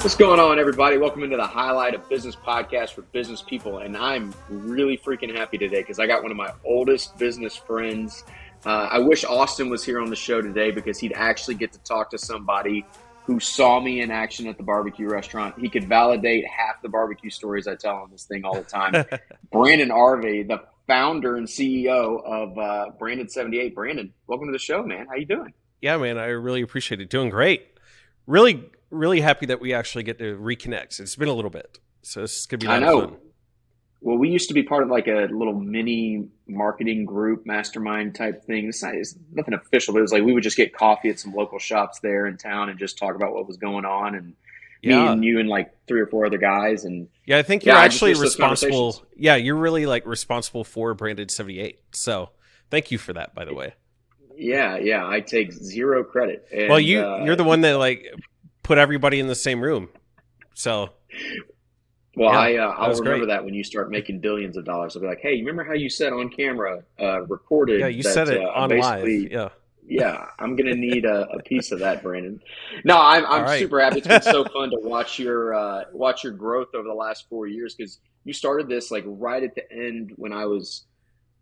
What's going on, everybody? Welcome into the Highlight of Business podcast for business people. And I'm really freaking happy today because I got one of my oldest business friends. I wish Austin was here on the show today because he'd actually get to talk to somebody who saw me in action at the barbecue restaurant. He could validate half the barbecue stories I tell on this thing all the time. Brandon Arvay, the founder and CEO of Brandon 78. Brandon, welcome to the show, man. How you doing? Yeah, man, I really appreciate it. Doing great. Really happy that we actually get to reconnect. It's been a little bit, so this is going to be a lot of fun. Well, we used to be part of like a little mini marketing group, mastermind type thing. It's nothing official, but it was like we would just get coffee at some local shops there in town and just talk about what was going on. And me and you and like 3 or 4 other guys. And I think you're actually responsible. Yeah, you're really like responsible for Brandon 78. So thank you for that, by the way. Yeah, I take zero credit. And, well, you're the one that like put everybody in the same room. So, well, yeah, I'll remember that when you start making billions of dollars. I'll be like, hey, you remember how you said on camera, recorded? Yeah, you said it on live. Yeah, I'm gonna need a piece of that, Brandon. No, I'm super happy. It's been so fun to watch your growth over the last 4 years because you started this like right at the end when I was.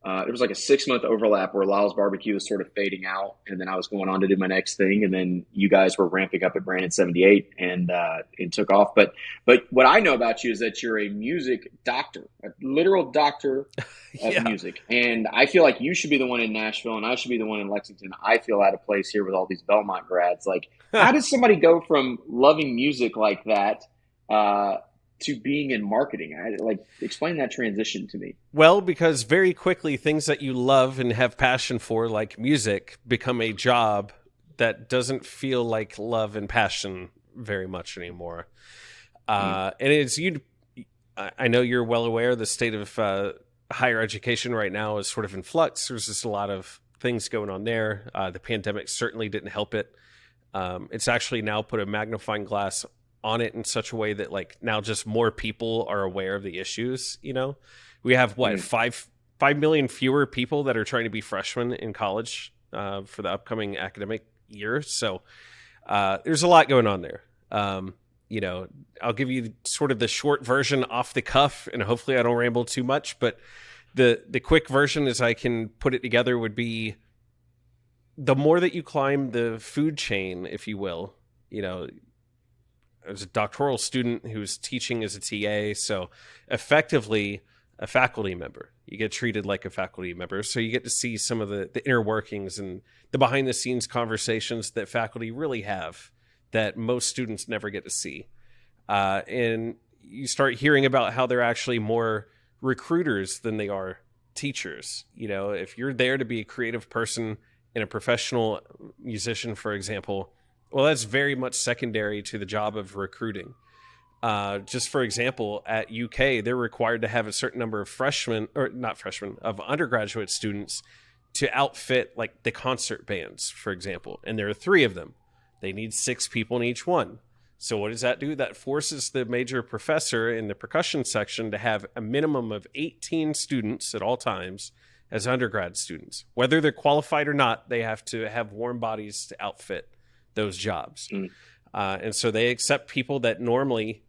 There was like a 6-month overlap where Lyles Barbecue was sort of fading out, and then I was going on to do my next thing, and then you guys were ramping up at Brandon 78 and took off. But what I know about you is that you're a music doctor, a literal doctor of music, and I feel like you should be the one in Nashville, and I should be the one in Lexington. I feel out of place here with all these Belmont grads. Like, how does somebody go from loving music like that to being in marketing? Explain that transition to me. Well, because very quickly things that you love and have passion for, like music, become a job that doesn't feel like love and passion very much anymore. And I know you're well aware the state of higher education right now is sort of in flux. There's just a lot of things going on there. The pandemic certainly didn't help it. It's actually now put a magnifying glass on it in such a way that like now just more people are aware of the issues. You know, we have 5 million fewer people that are trying to be freshmen in college for the upcoming academic year. So there's a lot going on there. You know, I'll give you sort of the short version off the cuff, and hopefully I don't ramble too much, but the quick version as I can put it together would be the more that you climb the food chain, if you will, you know, as a doctoral student who's teaching as a TA, so effectively a faculty member. You get treated like a faculty member, so you get to see some of the inner workings and the behind-the-scenes conversations that faculty really have that most students never get to see. And you start hearing about how they're actually more recruiters than they are teachers. You know, if you're there to be a creative person and a professional musician, for example, well, that's very much secondary to the job of recruiting. Just for example, at UK, they're required to have a certain number of of undergraduate students to outfit like the concert bands, for example. And there are 3 of them. They need 6 people in each one. So what does that do? That forces the major professor in the percussion section to have a minimum of 18 students at all times as undergrad students. Whether they're qualified or not, they have to have warm bodies to outfit those jobs. And so they accept people that normally,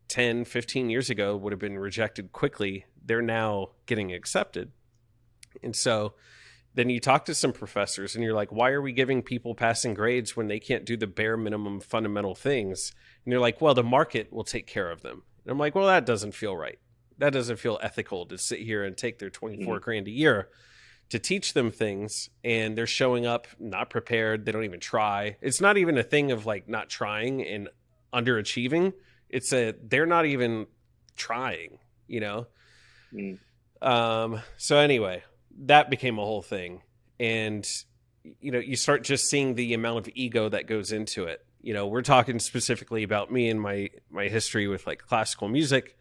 10, 15 years ago would have been rejected quickly. They're now getting accepted. And so then you talk to some professors and you're like, why are we giving people passing grades when they can't do the bare minimum fundamental things? And they're like, well, the market will take care of them. And I'm like, well, that doesn't feel right. That doesn't feel ethical to sit here and take their 24 grand a year to teach them things, and they're showing up not prepared. They don't even try. It's not even a thing of like not trying and underachieving. They're not even trying, So anyway, that became a whole thing. And, you start just seeing the amount of ego that goes into it. We're talking specifically about me and my history with like classical music,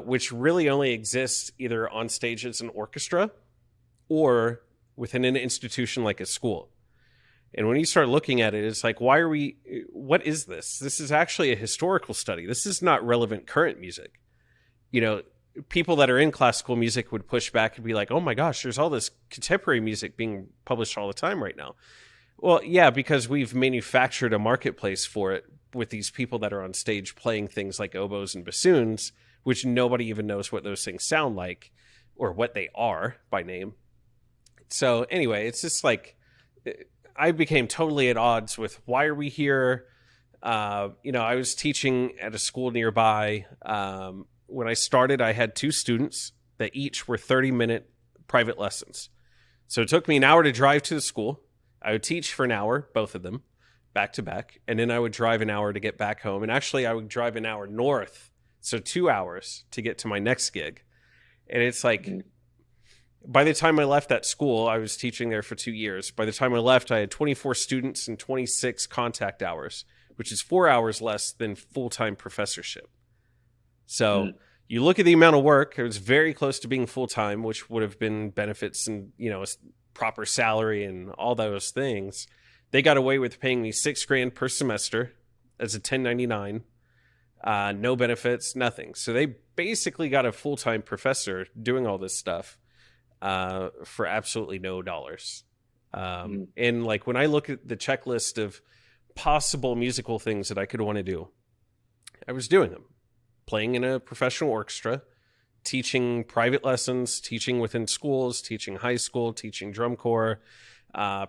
which really only exists either on stage as an orchestra or within an institution like a school. And when you start looking at it, it's like, what is this? This is actually a historical study. This is not relevant current music. People that are in classical music would push back and be like, oh my gosh, there's all this contemporary music being published all the time right now. Well, yeah, because we've manufactured a marketplace for it. with these people that are on stage playing things like oboes and bassoons, which nobody even knows what those things sound like or what they are by name. So anyway, it's just like I became totally at odds with why are we here? I was teaching at a school nearby. When I started, I had 2 students that each were 30-minute private lessons. So it took me an hour to drive to the school. I would teach for an hour, both of them, back to back. And then I would drive an hour to get back home. And actually, I would drive an hour north. So 2 hours to get to my next gig. And it's like, by the time I left that school, I was teaching there for 2 years. By the time I left, I had 24 students and 26 contact hours, which is 4 hours less than full-time professorship. So you look at the amount of work, it was very close to being full-time, which would have been benefits and, a proper salary and all those things. They got away with paying me $6,000 per semester as a 1099, no benefits, nothing. So they basically got a full-time professor doing all this stuff for absolutely no dollars. And like when I look at the checklist of possible musical things that I could want to do, I was doing them. Playing in a professional orchestra, teaching private lessons, teaching within schools, teaching high school, teaching drum corps,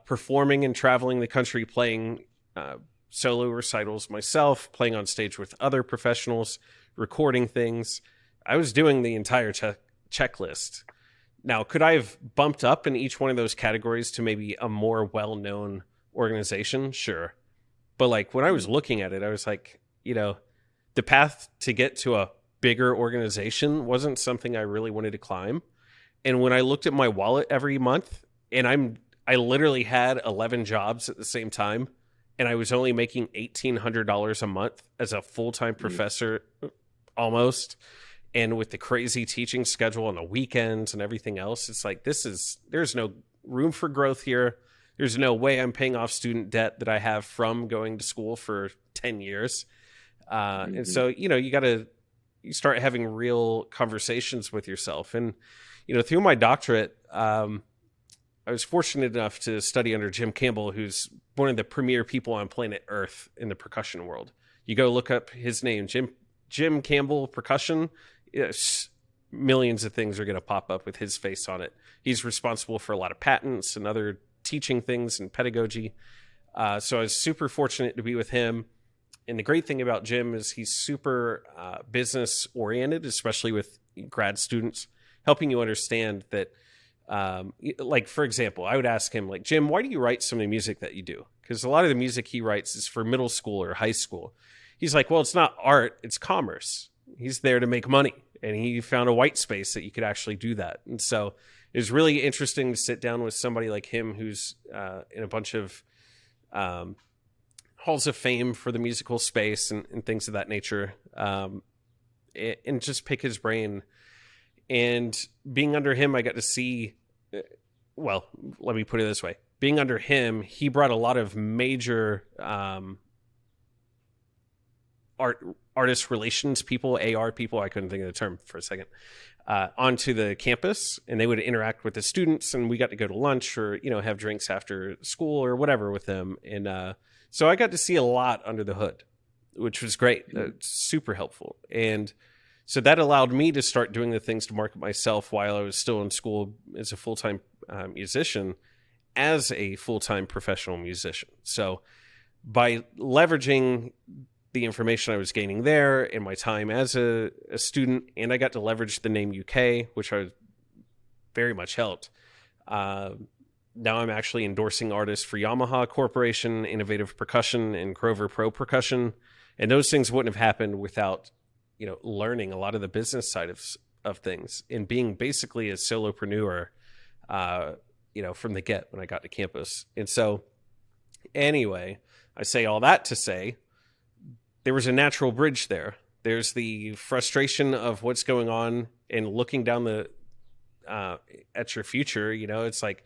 performing and traveling the country, playing solo recitals myself, playing on stage with other professionals, recording things. I was doing the entire checklist. Now, could I have bumped up in each one of those categories to maybe a more well-known organization? Sure. But like when I was looking at it, I was like, the path to get to a bigger organization wasn't something I really wanted to climb. And when I looked at my wallet every month, and I literally had 11 jobs at the same time, and I was only making $1,800 a month as a full-time professor almost. And with the crazy teaching schedule on the weekends and everything else, it's like, there's no room for growth here. There's no way I'm paying off student debt that I have from going to school for 10 years. And so, you start having real conversations with yourself. And, through my doctorate, I was fortunate enough to study under Jim Campbell, who's one of the premier people on planet Earth in the percussion world. You go look up his name, Jim Campbell percussion. Yes, millions of things are going to pop up with his face on it. He's responsible for a lot of patents and other teaching things and pedagogy. So I was super fortunate to be with him. And the great thing about Jim is he's super business oriented, especially with grad students, helping you understand that, like, for example, I would ask him, like, Jim, why do you write some of the music that you do? Because a lot of the music he writes is for middle school or high school. He's like, well, it's not art, it's commerce. He's there to make money. And he found a white space that you could actually do that. And so it was really interesting to sit down with somebody like him who's in a bunch of halls of fame for the musical space and things of that nature, and just pick his brain. And being under him, I got to see, well, let me put it this way. Being under him, he brought a lot of major artist relations people, AR people, I couldn't think of the term for a second, onto the campus, and they would interact with the students, and we got to go to lunch or, have drinks after school or whatever with them. And so I got to see a lot under the hood, which was great, super helpful. And so that allowed me to start doing the things to market myself while I was still in school as a full-time musician, as a full-time professional musician. So by leveraging the information I was gaining there in my time as a student, and I got to leverage the name UK, which I very much helped. Now I'm actually endorsing artists for Yamaha Corporation, Innovative Percussion, and Grover Pro Percussion. And those things wouldn't have happened without, learning a lot of the business side of things and being basically a solopreneur, from the get when I got to campus. And so anyway, I say all that to say, there was a natural bridge there. There's the frustration of what's going on and looking down at your future. It's like,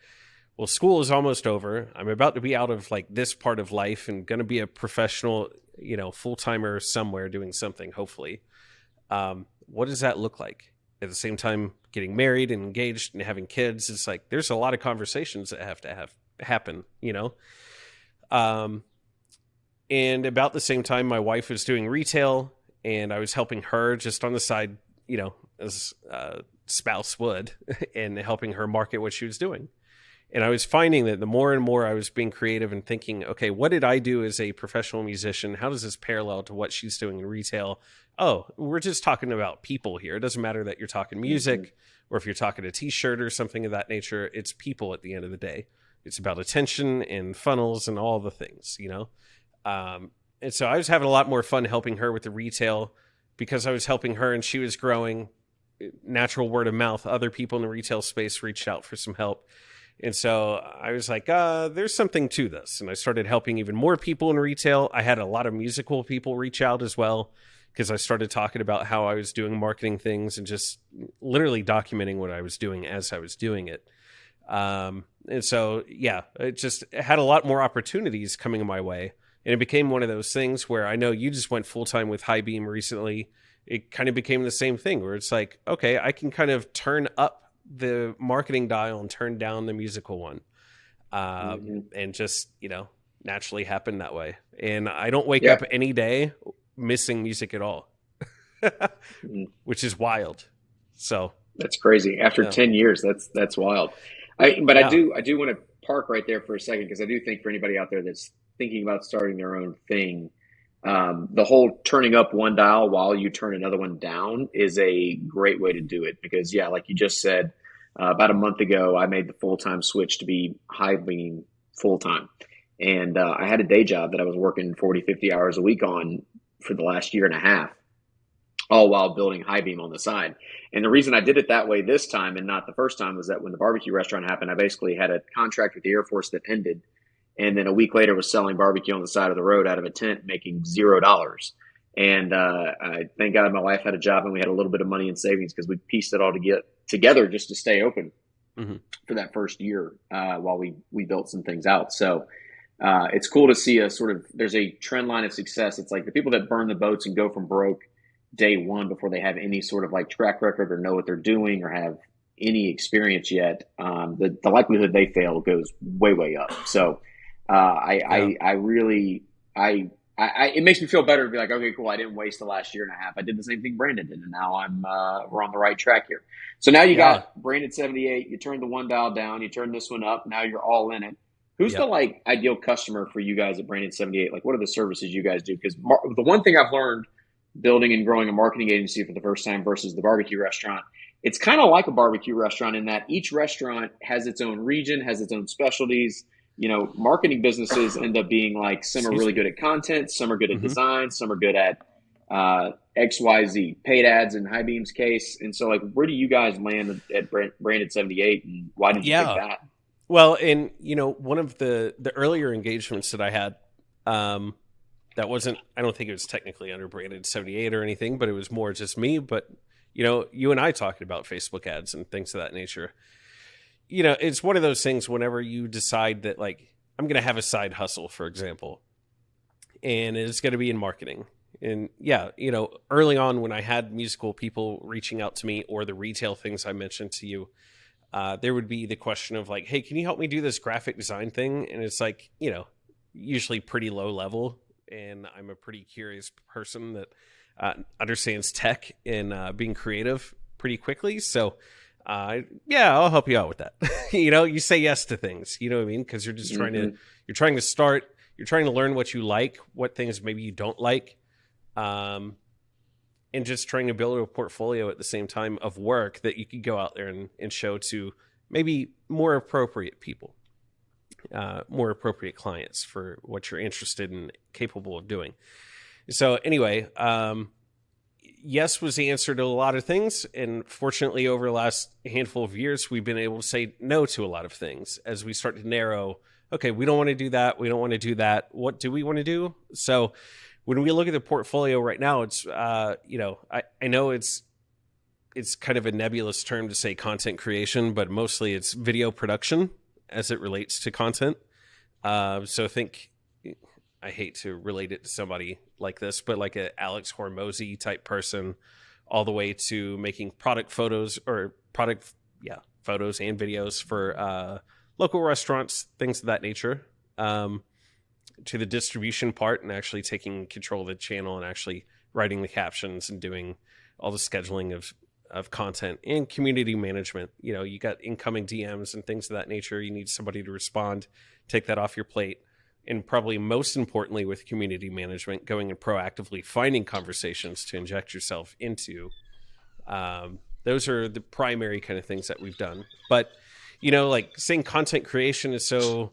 well, school is almost over. I'm about to be out of like this part of life and going to be a professional, full-timer somewhere doing something, hopefully. What does that look like? At the same time, getting married and engaged and having kids, it's like, there's a lot of conversations that have to happen, And about the same time, my wife was doing retail, and I was helping her just on the side, as a spouse would, and helping her market what she was doing. And I was finding that the more and more I was being creative and thinking, okay, what did I do as a professional musician? How does this parallel to what she's doing in retail? Oh, we're just talking about people here. It doesn't matter that you're talking music or if you're talking a t-shirt or something of that nature. It's people at the end of the day. It's about attention and funnels and all the things, and so I was having a lot more fun helping her with the retail because I was helping her and she was growing. Natural word of mouth. Other people in the retail space reached out for some help. And so I was like, there's something to this. And I started helping even more people in retail. I had a lot of musical people reach out as well because I started talking about how I was doing marketing things and just literally documenting what I was doing as I was doing it. And so, it just had a lot more opportunities coming my way. And it became one of those things where I know you just went full-time with High Beam recently. It kind of became the same thing where it's like, okay, I can kind of turn up the marketing dial and turn down the musical one. And just, naturally happened that way. And I don't wake up any day missing music at all, which is wild. So that's crazy. After 10 years, that's wild. I do want to park right there for a second, because I do think for anybody out there that's thinking about starting their own thing, the whole turning up one dial while you turn another one down is a great way to do it. Because like you just said, about a month ago, I made the full-time switch to be High Beam full-time. And I had a day job that I was working 40, 50 hours a week on for the last year and a half, all while building High Beam on the side. And the reason I did it that way this time and not the first time was that when the barbecue restaurant happened, I basically had a contract with the Air Force that ended. And then a week later was selling barbecue on the side of the road out of a tent, making $0. And I thank God my wife had a job and we had a little bit of money in savings because we pieced it all together just to stay open for that first year while we built some things out. So it's cool to see there's a trend line of success. It's like the people that burn the boats and go from broke day one before they have any sort of like track record or know what they're doing or have any experience yet, the likelihood they fail goes way, way up. So it makes me feel better to be like, okay, cool. I didn't waste the last year and a half. I did the same thing Brandon did, and now we're on the right track here. So now you got Brandon 78. You turned the one dial down. You turned this one up. Now you're all in it. Who's the ideal customer for you guys at Brandon 78? Like, what are the services you guys do? Because the one thing I've learned building and growing a marketing agency for the first time versus the barbecue restaurant, it's kind of like a barbecue restaurant in that each restaurant has its own region, has its own specialties. Marketing businesses end up being like some are really good at content, some are good at design, some are good at XYZ, paid ads in High Beam's case. And so, like, where do you guys land at Branded 78, and why did you pick that? Well, and one of the earlier engagements that I had, that wasn't, I don't think it was technically under Branded 78 or anything, but it was more just me. But you and I talking about Facebook ads and things of that nature. It's one of those things whenever you decide that, like, I'm going to have a side hustle, for example, and it's going to be in marketing. And early on when I had musical people reaching out to me or the retail things I mentioned to you, there would be the question of like, hey, can you help me do this graphic design thing? And it's like, usually pretty low level. And I'm a pretty curious person that understands tech and being creative pretty quickly. So I'll help you out with that. You say yes to things, you know what I mean? Because you're just trying to start, you're trying to learn what you like, what things maybe you don't like, and just trying to build a portfolio at the same time of work that you could go out there and show to maybe more appropriate people, more appropriate clients for what you're interested and capable of doing. So anyway, yes was the answer to a lot of things. And fortunately, over the last handful of years, we've been able to say no to a lot of things as we start to narrow, okay, we don't want to do that. We don't want to do that. What do we want to do? So when we look at the portfolio right now, it's, I know it's kind of a nebulous term to say content creation, but mostly it's video production as it relates to content. So think, I hate to relate it to somebody like this, but like a Alex Hormozy type person, all the way to making product photos photos and videos for local restaurants, things of that nature. to the distribution part and actually taking control of the channel and actually writing the captions and doing all the scheduling of content and community management. You know, you got incoming DMs and things of that nature. You need somebody to respond, take that off your plate. And probably most importantly with community management, going and proactively finding conversations to inject yourself into. Those are the primary kind of things that we've done. But, you know, like saying content creation is so,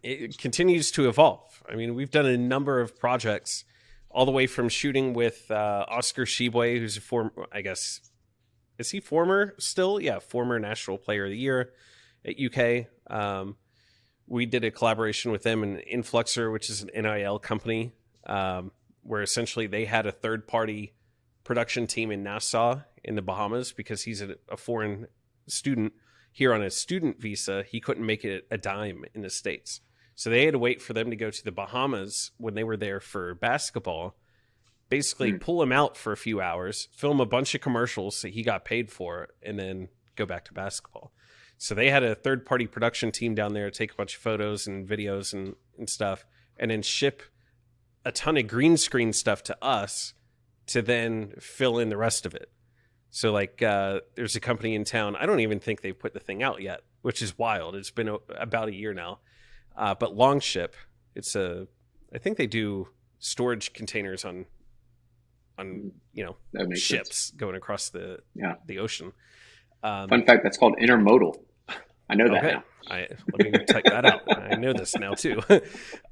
it continues to evolve. I mean, we've done a number of projects all the way from shooting with Oscar Sheboy, who's a former, I guess, is he former still? Yeah, former National Player of the Year at UK. We did a collaboration with them and Influxer, which is an NIL company, where essentially they had a third-party production team in Nassau in the Bahamas because he's a foreign student here on a student visa. He couldn't make it a dime in the States. So they had to wait for them to go to the Bahamas when they were there for basketball, basically pull him out for a few hours, film a bunch of commercials that he got paid for, and then go back to basketball. So they had a third-party production team down there take a bunch of photos and videos and stuff, and then ship a ton of green screen stuff to us to then fill in the rest of it. So, like, there's a company in town. I don't even think they've put the thing out yet, which is wild. It's been about a year now. But Longship, I think they do storage containers on ships sense. Going across the ocean. Fun fact, that's called intermodal. I know that now. Let me check that out. I know this now too.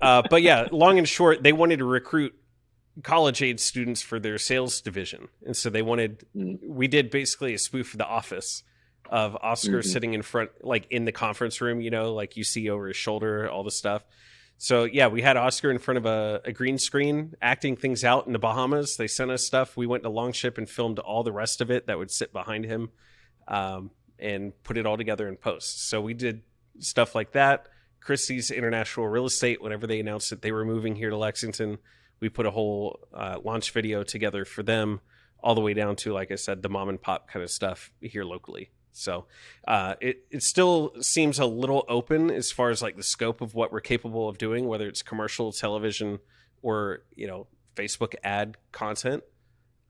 But yeah, long and short, they wanted to recruit college-age students for their sales division. And so we did basically a spoof of The Office of Oscar sitting in front, like in the conference room, you know, like you see over his shoulder, all the stuff. So yeah, we had Oscar in front of a green screen acting things out in the Bahamas. They sent us stuff. We went to Longship and filmed all the rest of it that would sit behind him. And put it all together in post. So we did stuff like that. Christie's International Real Estate, whenever they announced that they were moving here to Lexington, we put a whole launch video together for them, all the way down to, like I said, the mom and pop kind of stuff here locally. So it still seems a little open as far as like the scope of what we're capable of doing, whether it's commercial television or, you know, Facebook ad content.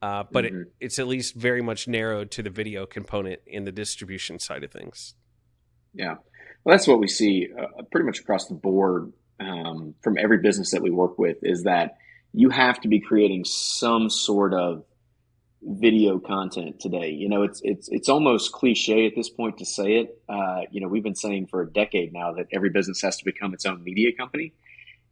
But it's at least very much narrowed to the video component in the distribution side of things. Yeah. Well, that's what we see pretty much across the board from every business that we work with, is that you have to be creating some sort of video content today. You know, it's almost cliche at this point to say it. You know, we've been saying for a decade now that every business has to become its own media company.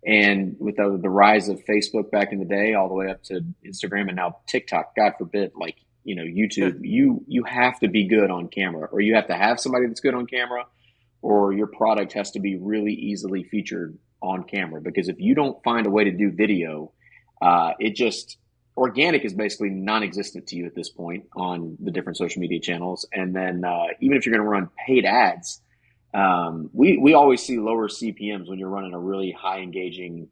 And with the rise of Facebook back in the day, all the way up to Instagram and now TikTok, God forbid, like, you know, YouTube, you have to be good on camera, or you have to have somebody that's good on camera, or your product has to be really easily featured on camera. Because if you don't find a way to do video, organic is basically non-existent to you at this point on the different social media channels. And then even if you're going to run paid ads, we always see lower CPMs when you're running a really high engaging,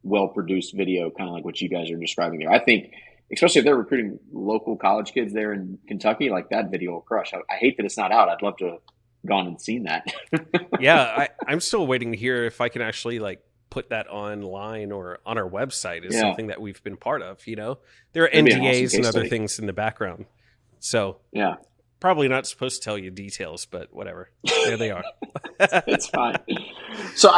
well-produced video, kind of like what you guys are describing there. I think, especially if they're recruiting local college kids there in Kentucky, like that video will crush. I hate that it's not out. I'd love to have gone and seen that. Yeah. I'm still waiting to hear if I can actually like put that online or on our website is something that we've been part of, you know, there are NDAs and other things in the background. So yeah. Probably not supposed to tell you details, but whatever. There they are. It's fine. So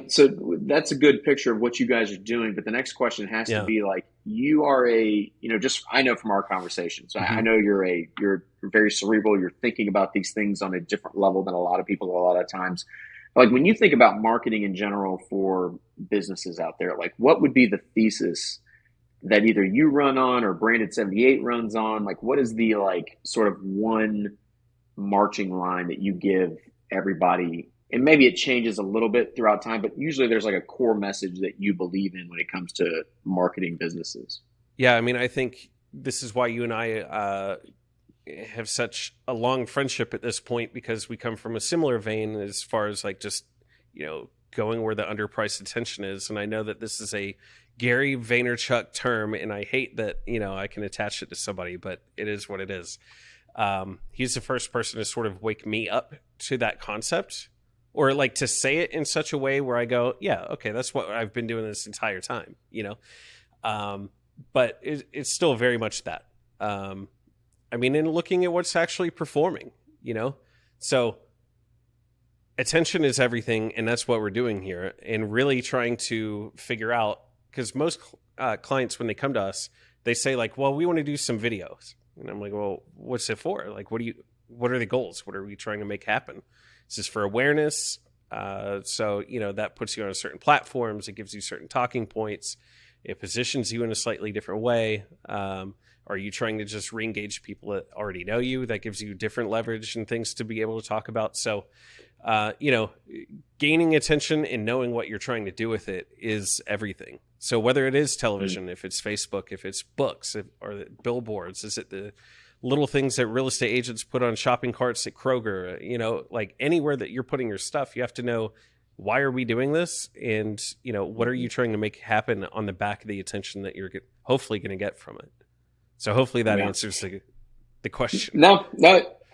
so that's a good picture of what you guys are doing. But the next question has to be like, you are I know from our conversations, I know you're very cerebral. You're thinking about these things on a different level than a lot of people a lot of times. Like when you think about marketing in general for businesses out there, like what would be the thesis that either you run on or Branded 78 runs on? Like, what is the like sort of one marching line that you give everybody? And maybe it changes a little bit throughout time, but usually there's like a core message that you believe in when it comes to marketing businesses. Yeah, I mean, I think this is why you and I have such a long friendship at this point, because we come from a similar vein as far as like just, you know, going where the underpriced attention is. And I know that this is a Gary Vaynerchuk term, and I hate that, you know, I can attach it to somebody, but it is what it is. He's the first person to sort of wake me up to that concept or like to say it in such a way where I go, yeah, okay, that's what I've been doing this entire time, but it's still very much that. I mean, in looking at what's actually performing, so attention is everything, and that's what we're doing here, and really trying to figure out, because most clients, when they come to us, they say like, well, we want to do some videos, and I'm like, well, what's it for? Like, what are the goals? What are we trying to make happen? Is this for awareness? So that puts you on certain platforms. It gives you certain talking points. It positions you in a slightly different way. Are you trying to just re-engage people that already know you? That gives you different leverage and things to be able to talk about. So, gaining attention and knowing what you're trying to do with it is everything. So whether it is television, if it's Facebook, if it's books, or billboards, is it the little things that real estate agents put on shopping carts at Kroger, like anywhere that you're putting your stuff, you have to know, why are we doing this? And, what are you trying to make happen on the back of the attention that you're hopefully going to get from it? So hopefully that answers the question. No,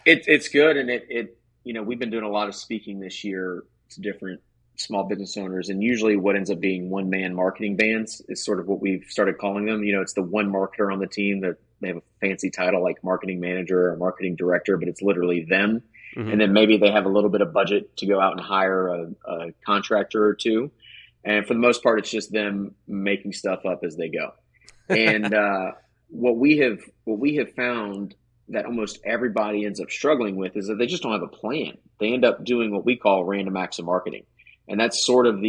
it's good. And we've been doing a lot of speaking this year to different small business owners. And usually what ends up being one-man marketing bands is sort of what we've started calling them. It's the one marketer on the team that they have a fancy title like marketing manager or marketing director, but it's literally them. Mm-hmm. And then maybe they have a little bit of budget to go out and hire a contractor or two. And for the most part, it's just them making stuff up as they go. And what we have found that almost everybody ends up struggling with is that they just don't have a plan. They end up doing what we call random acts of marketing. And that's sort of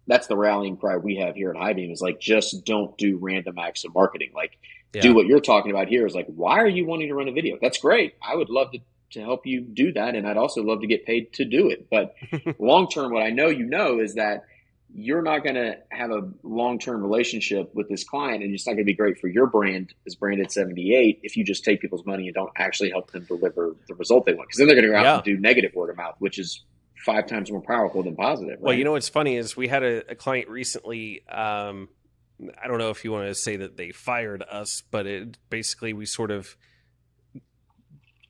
that's the rallying cry we have here at Highbeam, is like, just don't do random acts of marketing. Like, do what you're talking about here is like, why are you wanting to run a video? That's great. I would love to help you do that. And I'd also love to get paid to do it. But long-term, what I know is that you're not going to have a long-term relationship with this client, and it's not going to be great for your brand as Branded 78 if you just take people's money and don't actually help them deliver the result they want. Because then they're going to go out and do negative word of mouth, which is 5 times more powerful than positive. Right? Well, what's funny is we had a client recently. I don't know if you want to say that they fired us, but basically we sort of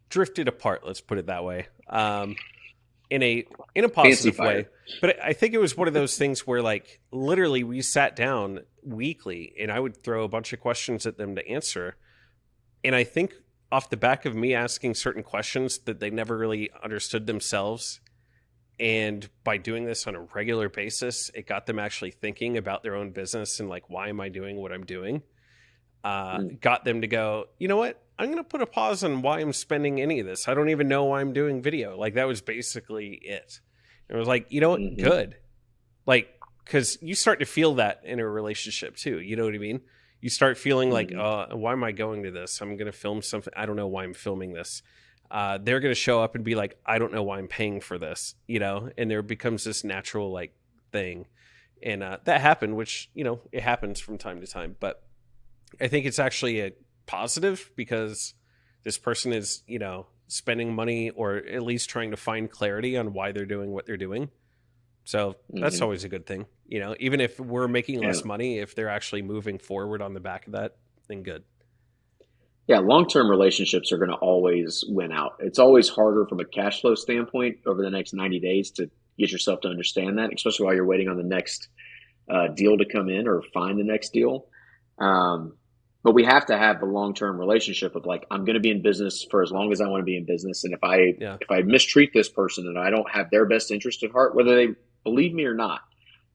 drifted apart. Let's put it that way. In a positive way. But I think it was one of those things where, like, literally we sat down weekly and I would throw a bunch of questions at them to answer. And I think off the back of me asking certain questions that they never really understood themselves, and by doing this on a regular basis, it got them actually thinking about their own business and like, why am I doing what I'm doing? Got them to go, you know what? I'm going to put a pause on why I'm spending any of this. I don't even know why I'm doing video. Like, that was basically it. It was like, you know what? Good. Like, because you start to feel that in a relationship too. You know what I mean? You start feeling like, why am I going to this? I'm going to film something. I don't know why I'm filming this. They're going to show up and be like, I don't know why I'm paying for this, and there becomes this natural like thing. And that happened, which, it happens from time to time. But I think it's actually a positive, because this person is, spending money, or at least trying to find clarity on why they're doing what they're doing. So that's always a good thing, even if we're making less money, if they're actually moving forward on the back of that, then good. Yeah, long-term relationships are going to always win out. It's always harder from a cash flow standpoint over the next 90 days to get yourself to understand that, especially while you're waiting on the next deal to come in or find the next deal. But we have to have the long-term relationship of like, I'm going to be in business for as long as I want to be in business. And if I mistreat this person and I don't have their best interest at heart, whether they believe me or not,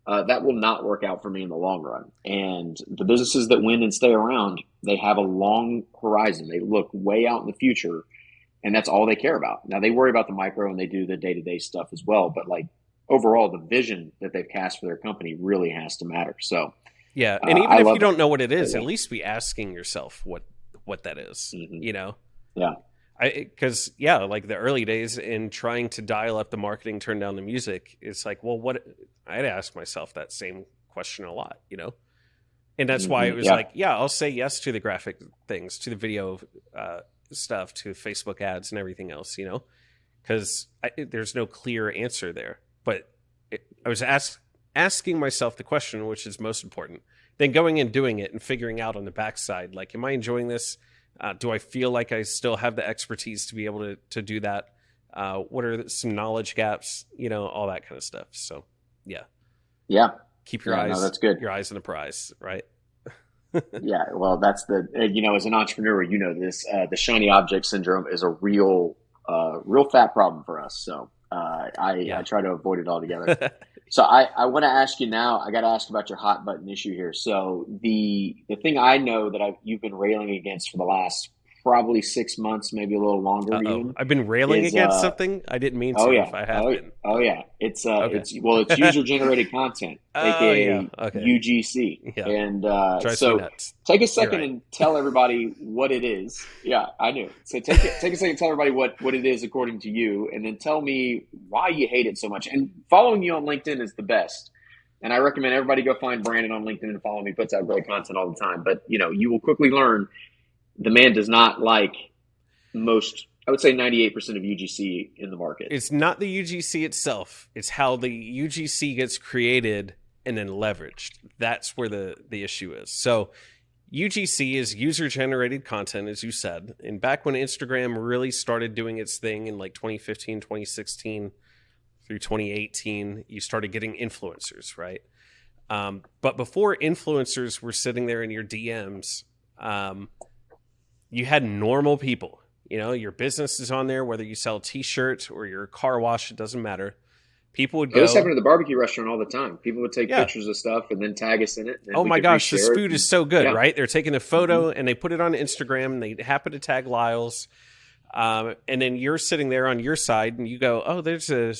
that will not work out for me in the long run. And the businesses that win and stay around, they have a long horizon. They look way out in the future, and that's all they care about. Now, they worry about the micro and they do the day-to-day stuff as well. But like, overall, the vision that they've cast for their company really has to matter. So, yeah, and even if you don't know what it is, at least be asking yourself what that is, Yeah. Because, like the early days in trying to dial up the marketing, turn down the music, it's like, well, I'd ask myself that same question a lot, And that's why it was like, I'll say yes to the graphic things, to the video stuff, to Facebook ads and everything else, because there's no clear answer there. But I was asking myself the question, which is most important, then going and doing it and figuring out on the backside, like, am I enjoying this? Do I feel like I still have the expertise to be able to do that? What are some knowledge gaps? All that kind of stuff. So, yeah. Yeah. Keep your eyes. No, that's good. Your eyes on the prize, right? Yeah. Well, that's as an entrepreneur, this, the shiny object syndrome is a real fat problem for us. So, I try to avoid it altogether. So I want to ask you now, I got to ask about your hot button issue here. So the thing I know that you've been railing against for the last probably 6 months, maybe a little longer even. I've been railing against something? I didn't mean to if I have been. Yeah. It's okay. it's user generated content, aka UGC. Yeah. And so take a second and tell everybody what it is. Yeah, I knew. So take a second and tell everybody what it is according to you, and then tell me why you hate it so much. And following you on LinkedIn is the best. And I recommend everybody go find Brandon on LinkedIn and follow me. He puts out great content all the time. But you will quickly learn the man does not like most, I would say 98% of UGC in the market. It's not the UGC itself. It's how the UGC gets created and then leveraged. That's where the issue is. So UGC is user-generated content, as you said. And back when Instagram really started doing its thing in like 2015, 2016 through 2018, you started getting influencers, right? But before influencers were sitting there in your DMs, you had normal people. Your business is on there, whether you sell a t-shirt or your car wash, it doesn't matter. People would go. This happened at the barbecue restaurant all the time. People would take pictures of stuff and then tag us in it. Oh my gosh, this food is so good, right? They're taking a photo and they put it on Instagram and they happen to tag Lyles. And then you're sitting there on your side and you go, oh, there's a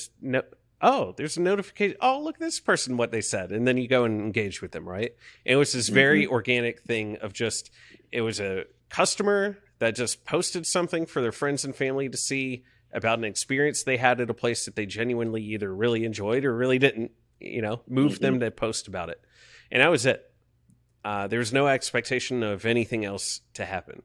notification. Oh, look at this person, what they said. And then you go and engage with them, right? And it was this very organic thing of just, it was a customer that just posted something for their friends and family to see about an experience they had at a place that they genuinely either really enjoyed or really didn't, moved them to post about it. And that was it. There was no expectation of anything else to happen.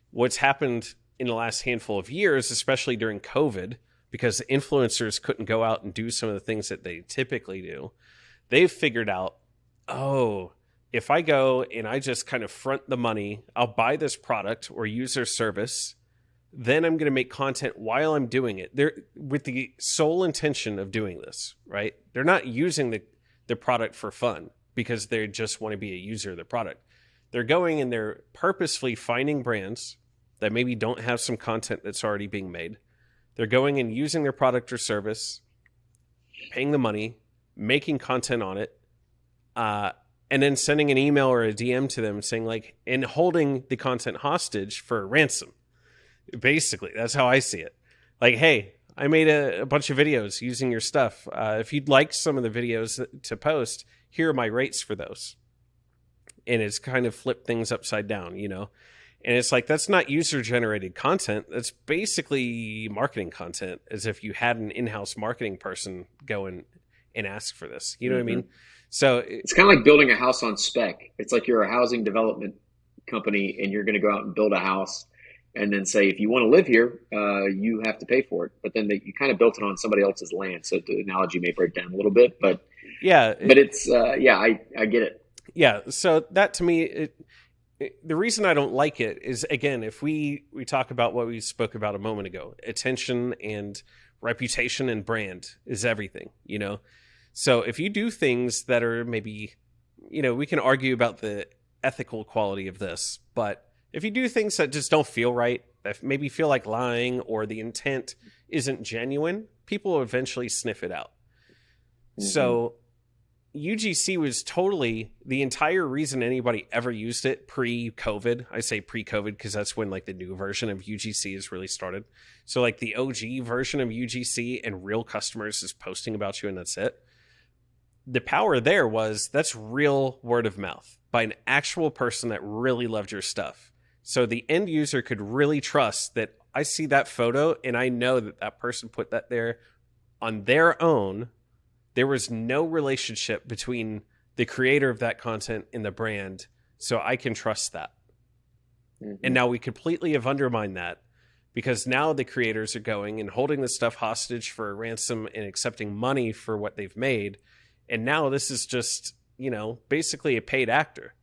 What's happened in the last handful of years, especially during COVID, because influencers couldn't go out and do some of the things that they typically do, they've figured out, if I go and I just kind of front the money, I'll buy this product or use their service, then I'm going to make content while I'm doing it. They're with the sole intention of doing this, right? They're not using the product for fun because they just want to be a user of the product. They're going and they're purposefully finding brands that maybe don't have some content that's already being made. They're going and using their product or service, paying the money, making content on it, and then sending an email or a DM to them saying and holding the content hostage for a ransom. Basically, that's how I see it. Hey, I made a bunch of videos using your stuff. If you'd like some of the videos to post, here are my rates for those. And it's kind of flipped things upside down, And it's that's not user-generated content. That's basically marketing content, as if you had an in-house marketing person go and ask for this. You know what I mean? So it's kind of like building a house on spec. It's like you're a housing development company and you're going to go out and build a house and then say, if you want to live here, you have to pay for it. But then you kind of built it on somebody else's land. So the analogy may break down a little bit, but it's, I get it. Yeah. So that to me, the reason I don't like it is, again, if we talk about what we spoke about a moment ago, attention and reputation and brand is everything, So if you do things that are maybe, we can argue about the ethical quality of this, but if you do things that just don't feel right, that maybe feel like lying or the intent isn't genuine, people will eventually sniff it out. So UGC was totally the entire reason anybody ever used it pre-COVID. I say pre-COVID because that's when the new version of UGC has really started. So the OG version of UGC and real customers is posting about you and that's it. The power there was that's real word of mouth by an actual person that really loved your stuff. So the end user could really trust that I see that photo and I know that person put that there on their own. There was no relationship between the creator of that content and the brand, so I can trust that. And now we completely have undermined that because now the creators are going and holding this stuff hostage for a ransom and accepting money for what they've made. And now this is just, basically a paid actor.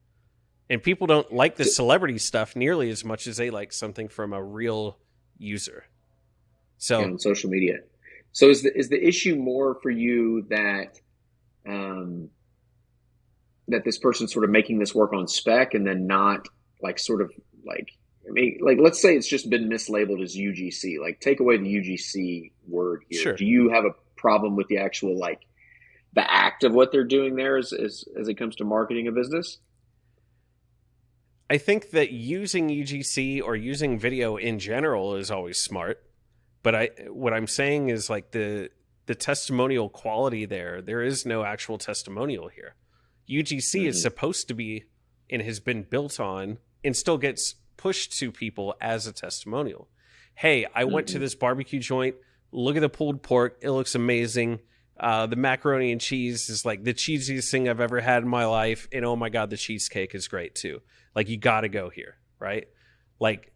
And people don't like the celebrity stuff nearly as much as they like something from a real user. So on social media. So is the issue more for you that um, that this person's sort of making this work on spec and then not like sort of like, I mean, like let's say it's just been mislabeled as UGC. Like take away the UGC word here. sure. Do you have a problem with the actual like the act of what they're doing there as it comes to marketing a business? I think that using UGC or using video in general is always smart. But what I'm saying is like the testimonial quality there is no actual testimonial here. UGC is supposed to be and has been built on and still gets pushed to people as a testimonial. Hey, I went to this barbecue joint. Look at the pulled pork. It looks amazing. The macaroni and cheese is like the cheesiest thing I've ever had in my life. And oh my God, the cheesecake is great too. Like you got to go here, right? Like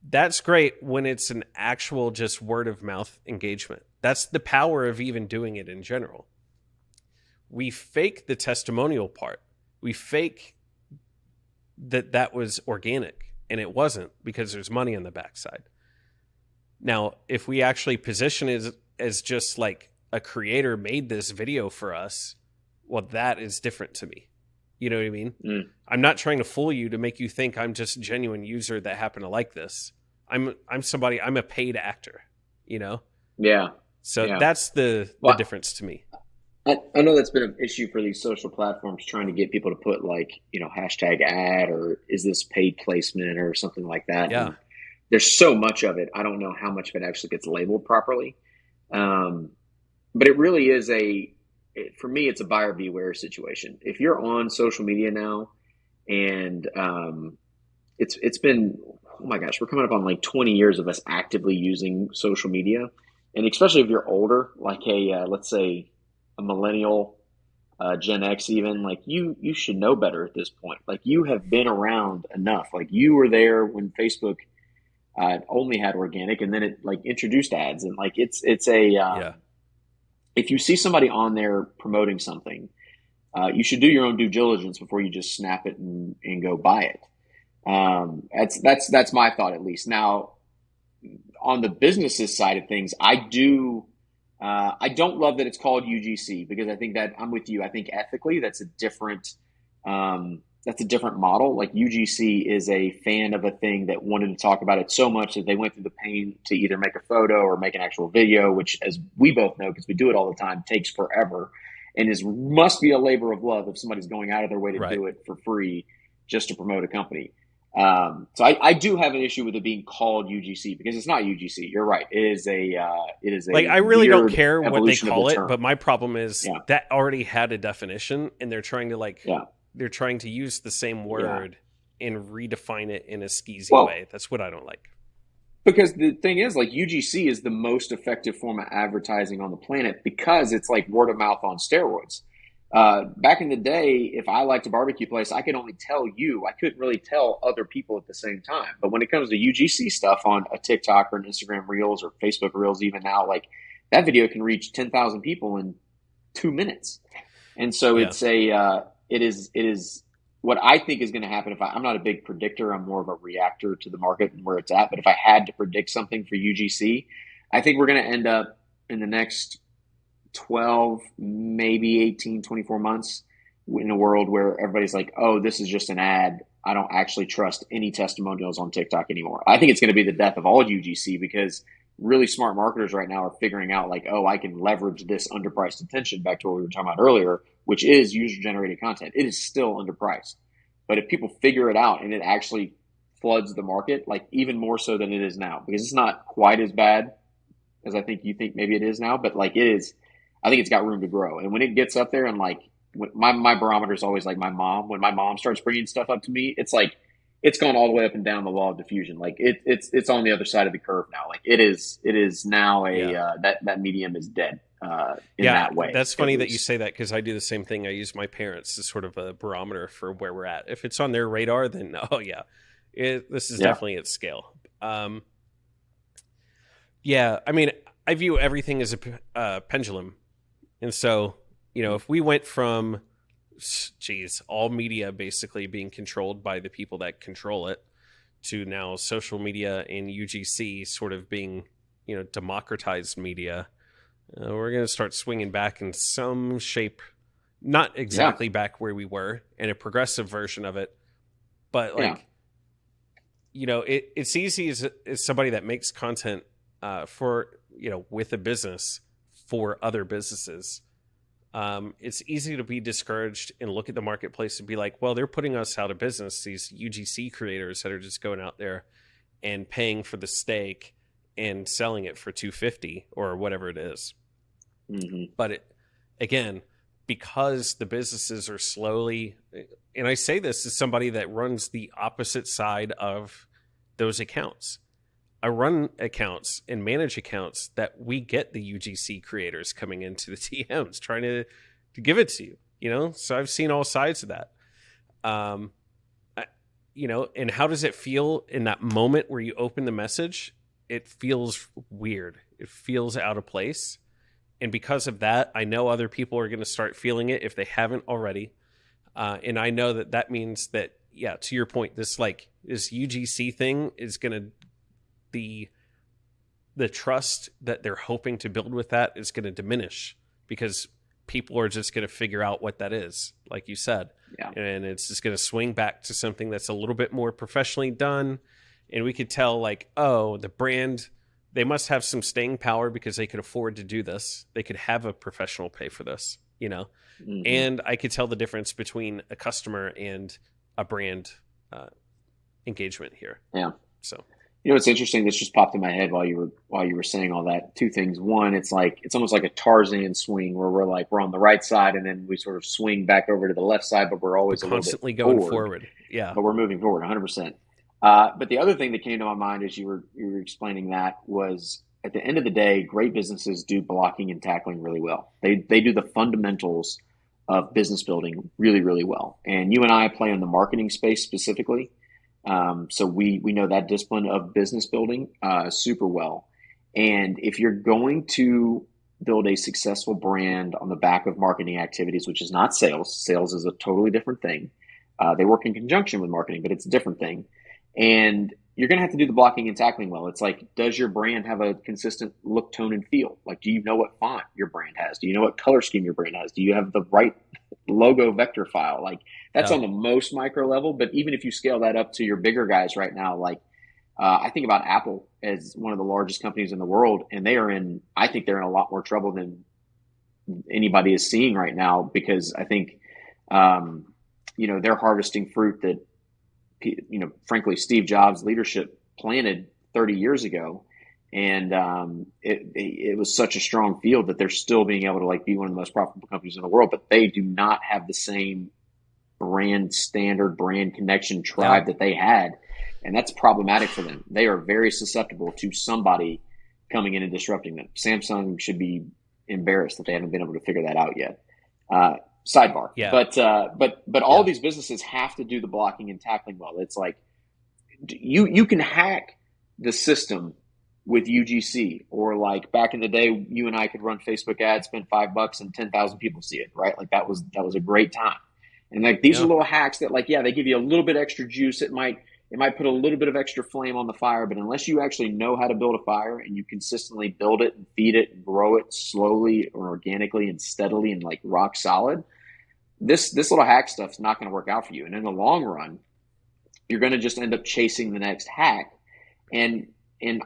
that's great when it's an actual just word of mouth engagement. That's the power of even doing it in general. We fake the testimonial part. We fake that was organic, and it wasn't because there's money on the backside. Now, if we actually position it as just like a creator made this video for us, well, that is different to me. You know what I mean? I'm not trying to fool you to make you think I'm just a genuine user that happened to like this. I'm a paid actor, you know? Yeah. So Yeah. that's the difference to me. I know that's been an issue for these social platforms trying to get people to put like, hashtag ad or is this paid placement or something like that. Yeah. And there's so much of it. I don't know how much of it actually gets labeled properly. But it really is for me, it's a buyer beware situation. If you're on social media now and it's been, oh my gosh, we're coming up on like 20 years of us actively using social media. And especially if you're older, like let's say a millennial, Gen X even, like you should know better at this point. Like you have been around enough. Like you were there when Facebook only had organic and then it like introduced ads. And like it's if you see somebody on there promoting something, you should do your own due diligence before you just snap it and go buy it. That's my thought, at least. Now, on the businesses side of things, I don't love that it's called UGC because I think that I'm with you. I think ethically that's a different model. Like UGC is a fan of a thing that wanted to talk about it so much that they went through the pain to either make a photo or make an actual video, which, as we both know, because we do it all the time, takes forever and must be a labor of love if somebody's going out of their way to do it for free just to promote a company. So I do have an issue with it being called UGC because it's not UGC. You're right. It is a like, I really don't care what they call it, but my problem is that already had a definition and they're trying to they're trying to use the same word and redefine it in a skeezy way. That's what I don't like. Because the thing is, like, UGC is the most effective form of advertising on the planet because it's like word of mouth on steroids. Back in the day, if I liked a barbecue place, I could only tell you. I couldn't really tell other people at the same time. But when it comes to UGC stuff on a TikTok or an Instagram Reels or Facebook Reels, even now, like that video can reach 10,000 people in 2 minutes. And so it is what I think is going to happen. I'm not a big predictor, I'm more of a reactor to the market and where it's at. But if I had to predict something for UGC, I think we're going to end up in the next 12, maybe 18, 24 months in a world where everybody's like, oh, this is just an ad. I don't actually trust any testimonials on TikTok anymore. I think it's going to be the death of all UGC because really smart marketers right now are figuring out like, oh, I can leverage this underpriced attention back to what we were talking about earlier, which is user-generated content. It is still underpriced. But if people figure it out and it actually floods the market, like even more so than it is now, because it's not quite as bad as I think you think maybe it is now, but like it is, I think it's got room to grow. And when it gets up there and like my barometer is always like my mom, when my mom starts bringing stuff up to me, it's like, it's gone all the way up and down the law of diffusion. Like it's on the other side of the curve now. Like it is now that medium is dead in that way. That's funny that you say that because I do the same thing. I use my parents as sort of a barometer for where we're at. If it's on their radar, then this is definitely at scale. I mean, I view everything as a pendulum. And so, if we went from, all media basically being controlled by the people that control it to now social media and UGC sort of being democratized media, we're going to start swinging back in some shape, not exactly back where we were, in a progressive version of it, but like, it's easy as somebody that makes content for, with a business for other businesses. It's easy to be discouraged and look at the marketplace and be like, well, they're putting us out of business. These UGC creators that are just going out there and paying for the steak and selling it for $250 or whatever it is. Mm-hmm. But again, because the businesses are slowly, and I say this as somebody that runs the opposite side of those accounts. I run accounts and manage accounts that we get the UGC creators coming into the TMs trying to give it to you, so I've seen all sides of that. And how does it feel in that moment where you open the message? It feels weird. It feels out of place. And because of that, I know other people are going to start feeling it if they haven't already. And I know that means that, to your point, this UGC thing is going to, the trust that they're hoping to build with that is going to diminish because people are just going to figure out what that is, like you said. Yeah. And it's just going to swing back to something that's a little bit more professionally done. And we could tell the brand, they must have some staying power because they could afford to do this. They could have a professional pay for this, Mm-hmm. And I could tell the difference between a customer and a brand engagement here. Yeah. So, it's interesting. This just popped in my head while you were saying all that. Two things. One, it's almost like a Tarzan swing where we're on the right side and then we sort of swing back over to the left side, but we're always constantly a little bit going forward. Yeah. But we're moving forward 100%. But the other thing that came to my mind as you were explaining that was, at the end of the day, great businesses do blocking and tackling really well. They do the fundamentals of business building really, really well. And you and I play in the marketing space specifically. So we know that discipline of business building super well. And if you're going to build a successful brand on the back of marketing activities, which is not sales, sales is a totally different thing. They work in conjunction with marketing, but it's a different thing. And you're going to have to do the blocking and tackling well. It's like, does your brand have a consistent look, tone, and feel? Like, do you know what font your brand has? Do you know what color scheme your brand has? Do you have the right logo vector file? Like, that's on the most micro level. But even if you scale that up to your bigger guys right now, I think about Apple as one of the largest companies in the world, and I think they're in a lot more trouble than anybody is seeing right now, because I think, they're harvesting fruit that, frankly, Steve Jobs' leadership planted 30 years ago. And it was such a strong field that they're still being able to be one of the most profitable companies in the world, but they do not have the same brand standard, brand connection tribe that they had. And that's problematic for them. They are very susceptible to somebody coming in and disrupting them. Samsung should be embarrassed that they haven't been able to figure that out yet. Sidebar. Yeah. But all these businesses have to do the blocking and tackling well. It's like you can hack the system with UGC, or back in the day, you and I could run Facebook ads, spend $5 and 10,000 people see it, right? That was a great time. And these are little hacks that they give you a little bit extra juice. It might put a little bit of extra flame on the fire, but unless you actually know how to build a fire and you consistently build it and feed it and grow it slowly or organically and steadily and rock solid, this little hack stuff's not going to work out for you. And in the long run, you're going to just end up chasing the next hack. And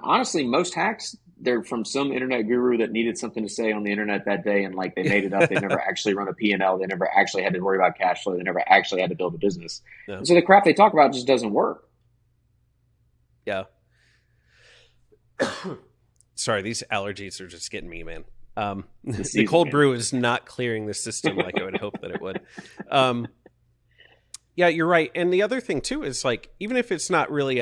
honestly, most hacks, they're from some internet guru that needed something to say on the internet that day, and they made it up. They never actually run a P&L. They never actually had to worry about cash flow. They never actually had to build a business. Yeah. And so the crap they talk about just doesn't work. Yeah. Sorry, these allergies are just getting me, man. The cold brew is not clearing the system like I would hope that it would. Yeah, you're right. And the other thing too is even if it's not really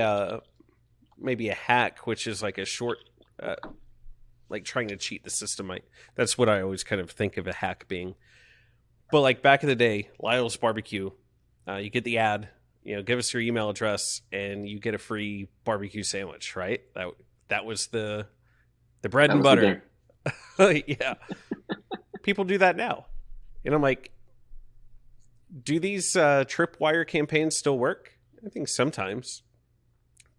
maybe a hack, which is a short, trying to cheat the system. That's what I always kind of think of a hack being. But back in the day, Lyles Barbecue, you get the ad, give us your email address and you get a free barbecue sandwich, right? That was the bread and butter. Yeah. People do that now. And I'm like, do these tripwire campaigns still work? I think sometimes.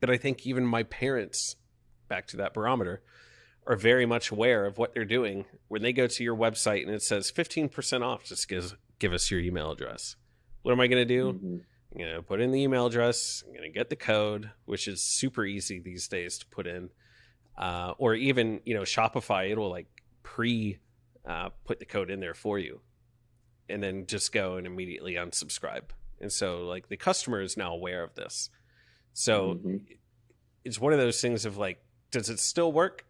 But I think even my parents, back to that barometer, are very much aware of what they're doing. When they go to your website and it says 15% off, just give us your email address. What am I going to do? Mm-hmm. I'm going to put in the email address. I'm going to get the code, which is super easy these days to put in. Or even, Shopify, it'll like put the code in there for you, and then just go and immediately unsubscribe. And so like the customer is now aware of this. So Mm-hmm. it's one of those things of like, does it still work?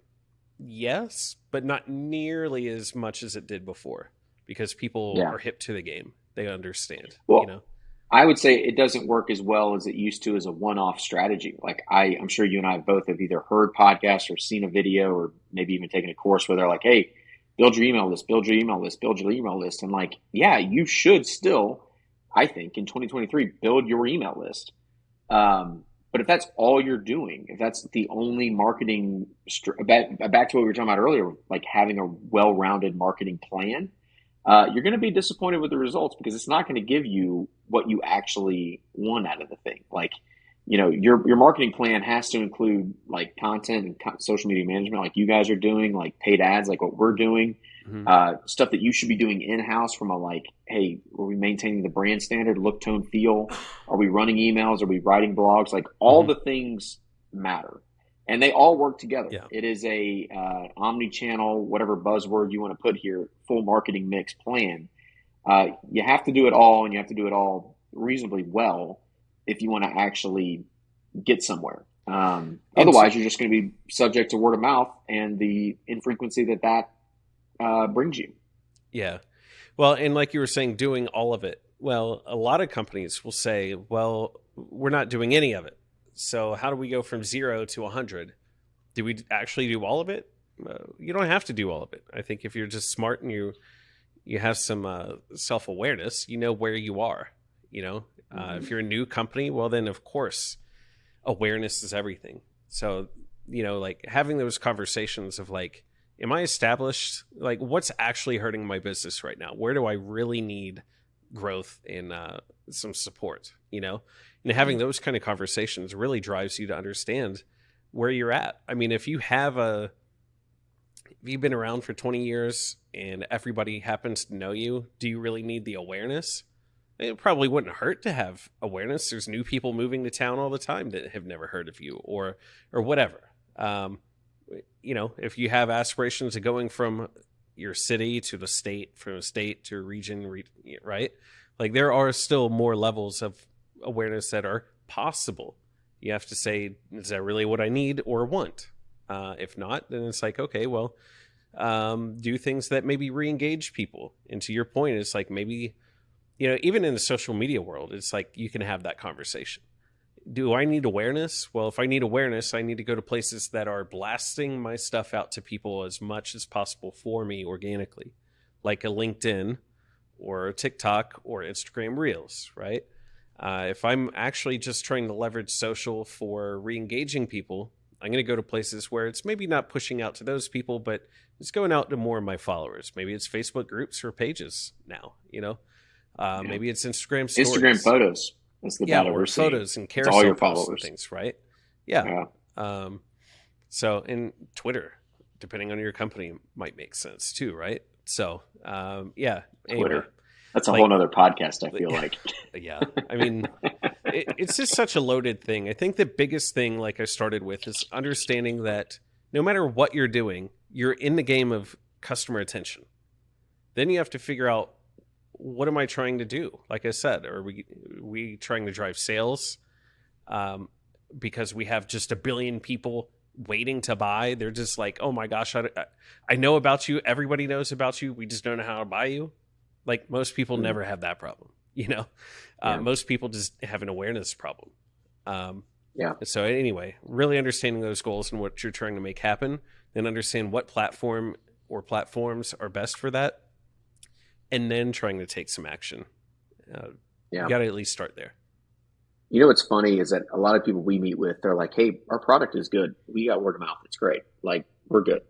Yes, but not nearly as much as it did before, because people are hip to the game. They understand, Well, I would say it doesn't work as well as it used to as a one-off strategy. Like I'm sure you and I both have either heard podcasts or seen a video or maybe even taken a course where they're like, hey, build your email list, build your email list, build your email list. And like, yeah, you should still, I think in 2023, build your email list. But if that's all you're doing, if that's the only marketing, back to what we were talking about earlier, like having a well-rounded marketing plan, you're going to be disappointed with the results because it's not going to give you what you actually want out of the thing. Like, your marketing plan has to include like content and social media management, like you guys are doing, like paid ads, like what we're doing, stuff that you should be doing in-house from a like, hey, are we maintaining the brand standard, look, tone, feel? Are we running emails? Are we writing blogs? Like all the things matter. And they all work together. Yeah. It is a omni-channel, whatever buzzword you want to put here, full marketing mix plan. You have to do it all, and you have to do it all reasonably well if you want to actually get somewhere. Otherwise, you're just going to be subject to word of mouth and the infrequency that brings you. Yeah. Well, and like you were saying, doing all of it. Well, a lot of companies will say, well, we're not doing any of it. So how do we go from 0 to 100? Do we actually do all of it? You don't have to do all of it. I think if you're just smart and you have some self-awareness, you know where you are. If you're a new company, well, then of course, awareness is everything. So, like having those conversations of like, am I established? Like, what's actually hurting my business right now? Where do I really need growth and some support? And having those kind of conversations really drives you to understand where you're at. I mean, if you've been around for 20 years and everybody happens to know you, do you really need the awareness? It probably wouldn't hurt to have awareness. There's new people moving to town all the time that have never heard of you or whatever. If you have aspirations of going from your city to the state, from a state to a region, right? Like there are still more levels of awareness that are possible. You have to say, is that really what I need or want? If not, then it's like, okay, well, do things that maybe re-engage people. And to your point, it's like maybe, even in the social media world, it's like you can have that conversation. Do I need awareness? Well, if I need awareness, I need to go to places that are blasting my stuff out to people as much as possible for me organically, like a LinkedIn or TikTok or Instagram Reels, right? If I'm actually just trying to leverage social for re-engaging people, I'm going to go to places where it's maybe not pushing out to those people, but it's going out to more of my followers. Maybe it's Facebook groups or pages now, maybe it's Instagram stories. Instagram photos. That's the data we're seeing. Photos and carousel posts and things, right? Yeah. So in Twitter, depending on your company, might make sense too, right? So Anyway, Twitter. That's a whole nother podcast, I feel like. Yeah. I mean, it's just such a loaded thing. I think the biggest thing, like I started with, is understanding that no matter what you're doing, you're in the game of customer attention. Then you have to figure out, what am I trying to do? Like I said, are we trying to drive sales because we have just a billion people waiting to buy? They're just like, oh my gosh, I know about you. Everybody knows about you. We just don't know how to buy you. Like most people never have that problem, Most people just have an awareness problem. So anyway, really understanding those goals and what you're trying to make happen, then understand what platform or platforms are best for that, and then trying to take some action. You got to at least start there. What's funny is that a lot of people we meet with, they're like, hey, our product is good. We got word of mouth. It's great. Like, we're good.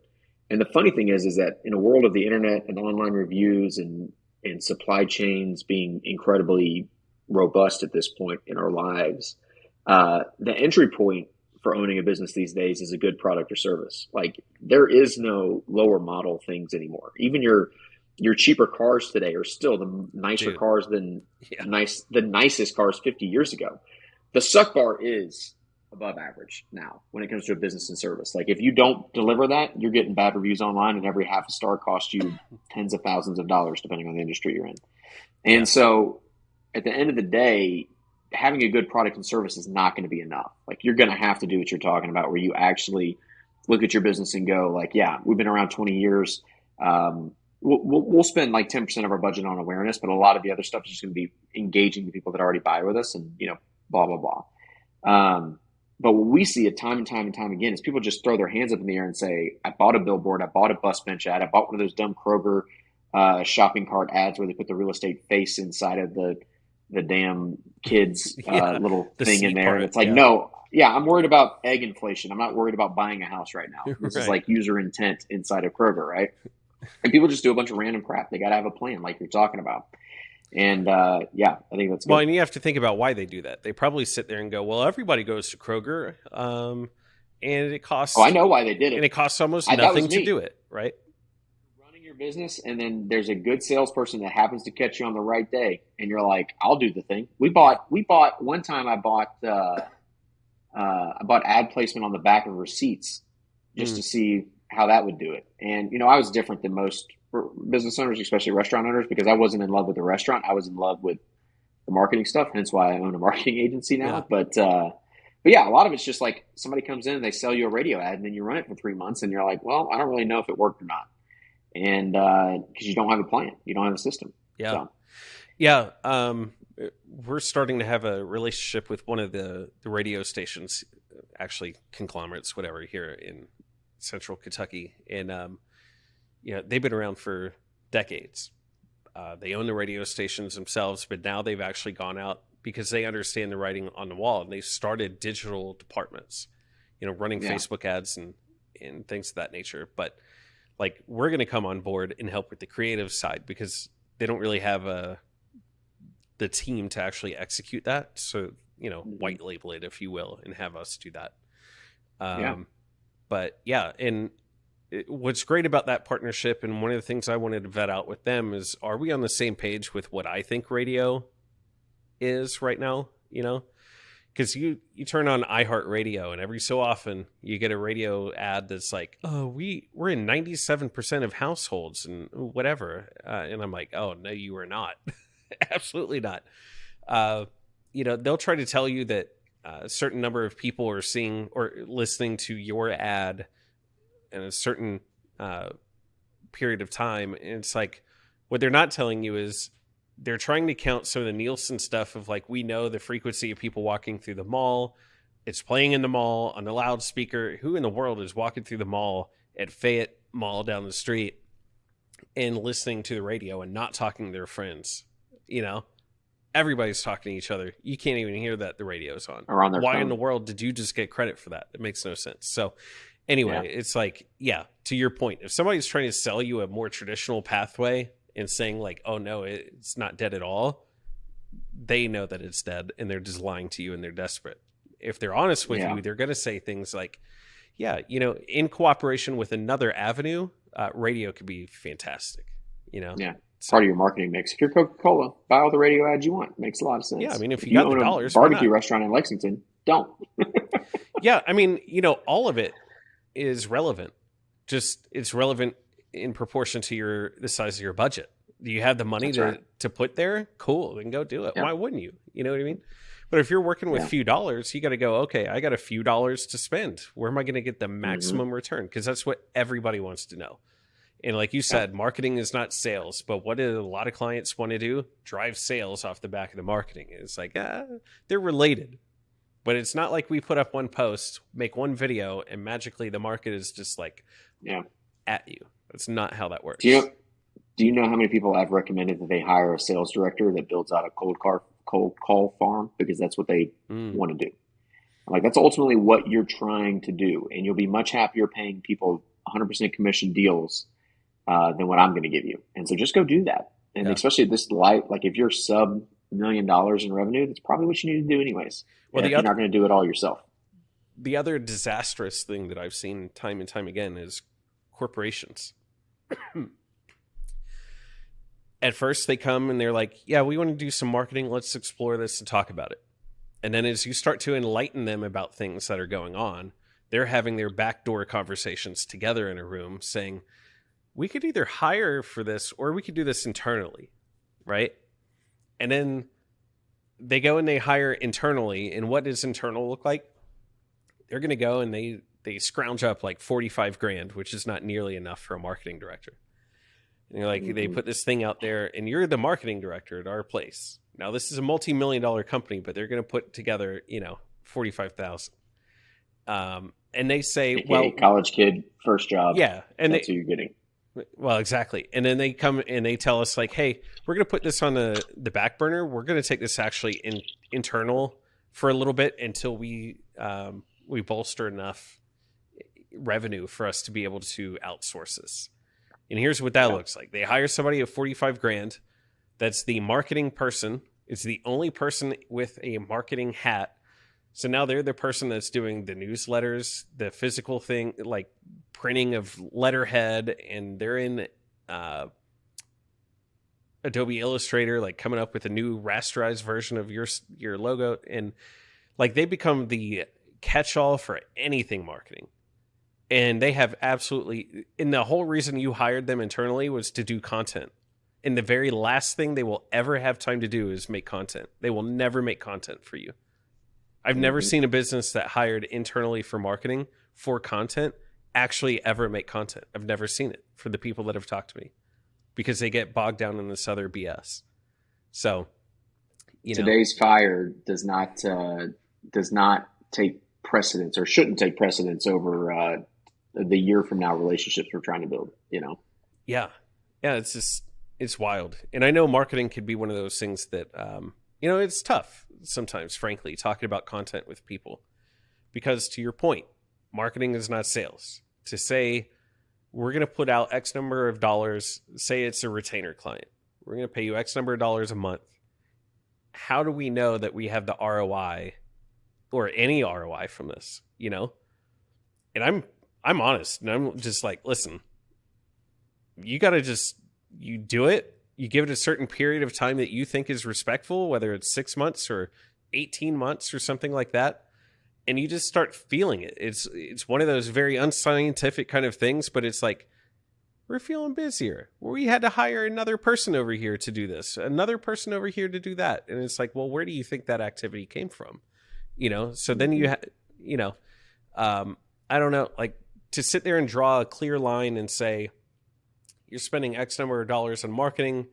And the funny thing is that in a world of the internet and online reviews and supply chains being incredibly robust at this point in our lives, the entry point for owning a business these days is a good product or service. Like there is no lower model things anymore. Even your cheaper cars today are still the nicer Dude. cars than the nicest cars 50 years ago. The suck bar is above average now when it comes to a business and service. Like if you don't deliver that, you're getting bad reviews online, and every half a star costs you tens of thousands of dollars depending on the industry you're in. And so at the end of the day, having a good product and service is not going to be enough. Like you're going to have to do what you're talking about, where you actually look at your business and go like, yeah, we've been around 20 years. We'll spend like 10% of our budget on awareness, but a lot of the other stuff is just going to be engaging the people that already buy with us and, blah, blah, blah. But what we see it time and time and time again is people just throw their hands up in the air and say, I bought a billboard, I bought a bus bench ad, I bought one of those dumb Kroger shopping cart ads where they put the real estate face inside of the damn kids little thing in there. Part, and it's like, no, I'm worried about egg inflation. I'm not worried about buying a house right now. This is like user intent inside of Kroger, right? And people just do a bunch of random crap. They got to have a plan like you're talking about. And I think that's good. Well, and you have to think about why they do that. They probably sit there and go, well, everybody goes to Kroger, and it costs... Oh, I know why they did it. And it costs almost nothing to do it, right? Running your business, and then there's a good salesperson that happens to catch you on the right day, and you're like, I'll do the thing. One time I bought ad placement on the back of receipts just to see how that would do it. And, I was different than most business owners, especially restaurant owners, because I wasn't in love with the restaurant. I was in love with the marketing stuff. Hence why I own a marketing agency now. Yeah. But yeah, a lot of it's just like somebody comes in and they sell you a radio ad and then you run it for 3 months and you're like, well, I don't really know if it worked or not. And because you don't have a plan, you don't have a system. Yeah. So. Yeah. We're starting to have a relationship with one of the radio stations, actually conglomerates, whatever, here in Central Kentucky. And, they've been around for decades. They own the radio stations themselves, but now they've actually gone out because they understand the writing on the wall, and they started digital departments, running Facebook ads and things of that nature. But like, we're going to come on board and help with the creative side because they don't really have the team to actually execute that. So, white label it, if you will, and have us do that. But yeah, and what's great about that partnership, and one of the things I wanted to vet out with them is, are we on the same page with what I think radio is right now? Because you turn on iHeartRadio, and every so often you get a radio ad that's like, oh, we're in 97% of households and whatever. And I'm like, oh, no, you are not. Absolutely not. They'll try to tell you that a certain number of people are seeing or listening to your ad in a certain period of time. And it's like, what they're not telling you is they're trying to count some of the Nielsen stuff of like, we know the frequency of people walking through the mall. It's playing in the mall on the loudspeaker. Who in the world is walking through the mall at Fayette Mall down the street and listening to the radio and not talking to their friends? Everybody's talking to each other. You can't even hear that the radio's on. Or on their Why phone. in the world did you just get credit for that? It makes no sense. So anyway, It's like, to your point, if somebody's trying to sell you a more traditional pathway and saying like, oh no, it's not dead at all, they know that it's dead and they're just lying to you and they're desperate. If they're honest with you, they're going to say things like, in cooperation with another avenue, radio could be fantastic, Yeah. It's part of your marketing mix. If you're Coca-Cola, buy all the radio ads you want. It makes a lot of sense. Yeah, I mean, if you got own the dollars, a barbecue restaurant in Lexington, don't. Yeah, I mean, all of it is relevant. Just it's relevant in proportion to the size of your budget. Do you have the money to put there? Cool, then go do it. Yeah. Why wouldn't you? You know what I mean? But if you're working with a few dollars, you got to go, okay, I got a few dollars to spend. Where am I going to get the maximum return? Because that's what everybody wants to know. And like you said, marketing is not sales, but what do a lot of clients want to do? Drive sales off the back of the marketing. It's like, they're related, but it's not like we put up one post, make one video, and magically the market is just like at you. That's not how that works. Do you know how many people I've recommended that they hire a sales director that builds out a cold call farm, because that's what they want to do. Like, that's ultimately what you're trying to do. And you'll be much happier paying people 100% commission deals than what I'm going to give you. And so just go do that. And especially at this light, like if you're sub $1 million in revenue, that's probably what you need to do anyways. Well, you're not going to do it all yourself. the other disastrous thing that I've seen time and time again is corporations. At first they come and they're like, yeah, we want to do some marketing. Let's explore this and talk about it. And then as you start to enlighten them about things that are going on, they're having their backdoor conversations together in a room saying, we could either hire for this or we could do this internally, right? And then they go and they hire internally. And what does internal look like? They're going to go and they scrounge up like 45 grand, which is not nearly enough for a marketing director. And you're like, they put this thing out there and you're the marketing director at our place. Now, this is a multi-million-dollar company, but they're going to put together, 45,000. And they say, AKA well, college kid, first job. Yeah. And that's who you're getting. Well, exactly. And then they come and they tell us like, hey, we're going to put this on the back burner. We're going to take this actually internal for a little bit until we bolster enough revenue for us to be able to outsource this. And here's what that looks like. They hire somebody at 45 grand. That's the marketing person. It's the only person with a marketing hat. So now they're the person that's doing the newsletters, the physical thing, like printing of letterhead, and they're in Adobe Illustrator, like coming up with a new rasterized version of your logo. And like they become the catch-all for anything marketing. And they have absolutely, and the whole reason you hired them internally was to do content. And the very last thing they will ever have time to do is make content. They will never make content for you. I've never seen a business that hired internally for marketing for content actually ever make content. I've never seen it for the people that have talked to me because they get bogged down in this other BS. So, today's fire does not take precedence or shouldn't take precedence over the year from now relationships we're trying to build. Yeah, it's wild. And I know marketing could be one of those things that it's tough sometimes, frankly, talking about content with people, because to your point, marketing is not sales. To say we're going to put out X number of dollars, say it's a retainer client, we're going to pay you X number of dollars a month. How do we know that we have the ROI or any ROI from this? And I'm honest, and I'm just like, listen, you got to you do it. You give it a certain period of time that you think is respectful, whether it's 6 months or 18 months or something like that. And you just start feeling it. It's one of those very unscientific kind of things, but it's like, we're feeling busier. We had to hire another person over here to do this, another person over here to do that. And it's like, well, where do you think that activity came from? So then I don't know, like to sit there and draw a clear line and say, you're spending X number of dollars on marketing,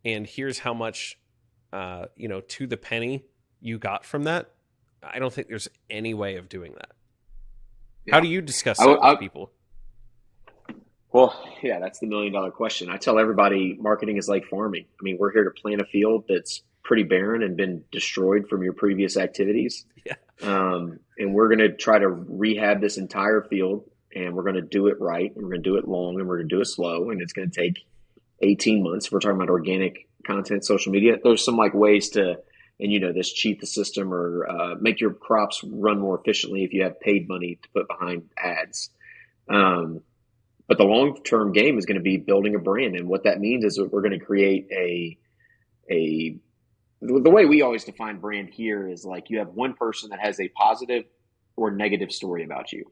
and here's how much, to the penny you got from that. I don't think there's any way of doing that. Yeah. How do you discuss that with people? Well, yeah, that's the $1 million question. I tell everybody marketing is like farming. I mean, we're here to plant a field that's pretty barren and been destroyed from your previous activities. Yeah. And we're going to try to rehab this entire field. And we're going to do it right, and we're going to do it long, and we're going to do it slow, and it's going to take 18 months. We're talking about organic content, social media. There's some ways to, this cheat the system or make your crops run more efficiently if you have paid money to put behind ads. But the long-term game is going to be building a brand, and what that means is that we're going to create the way we always define brand here is like you have one person that has a positive or negative story about you.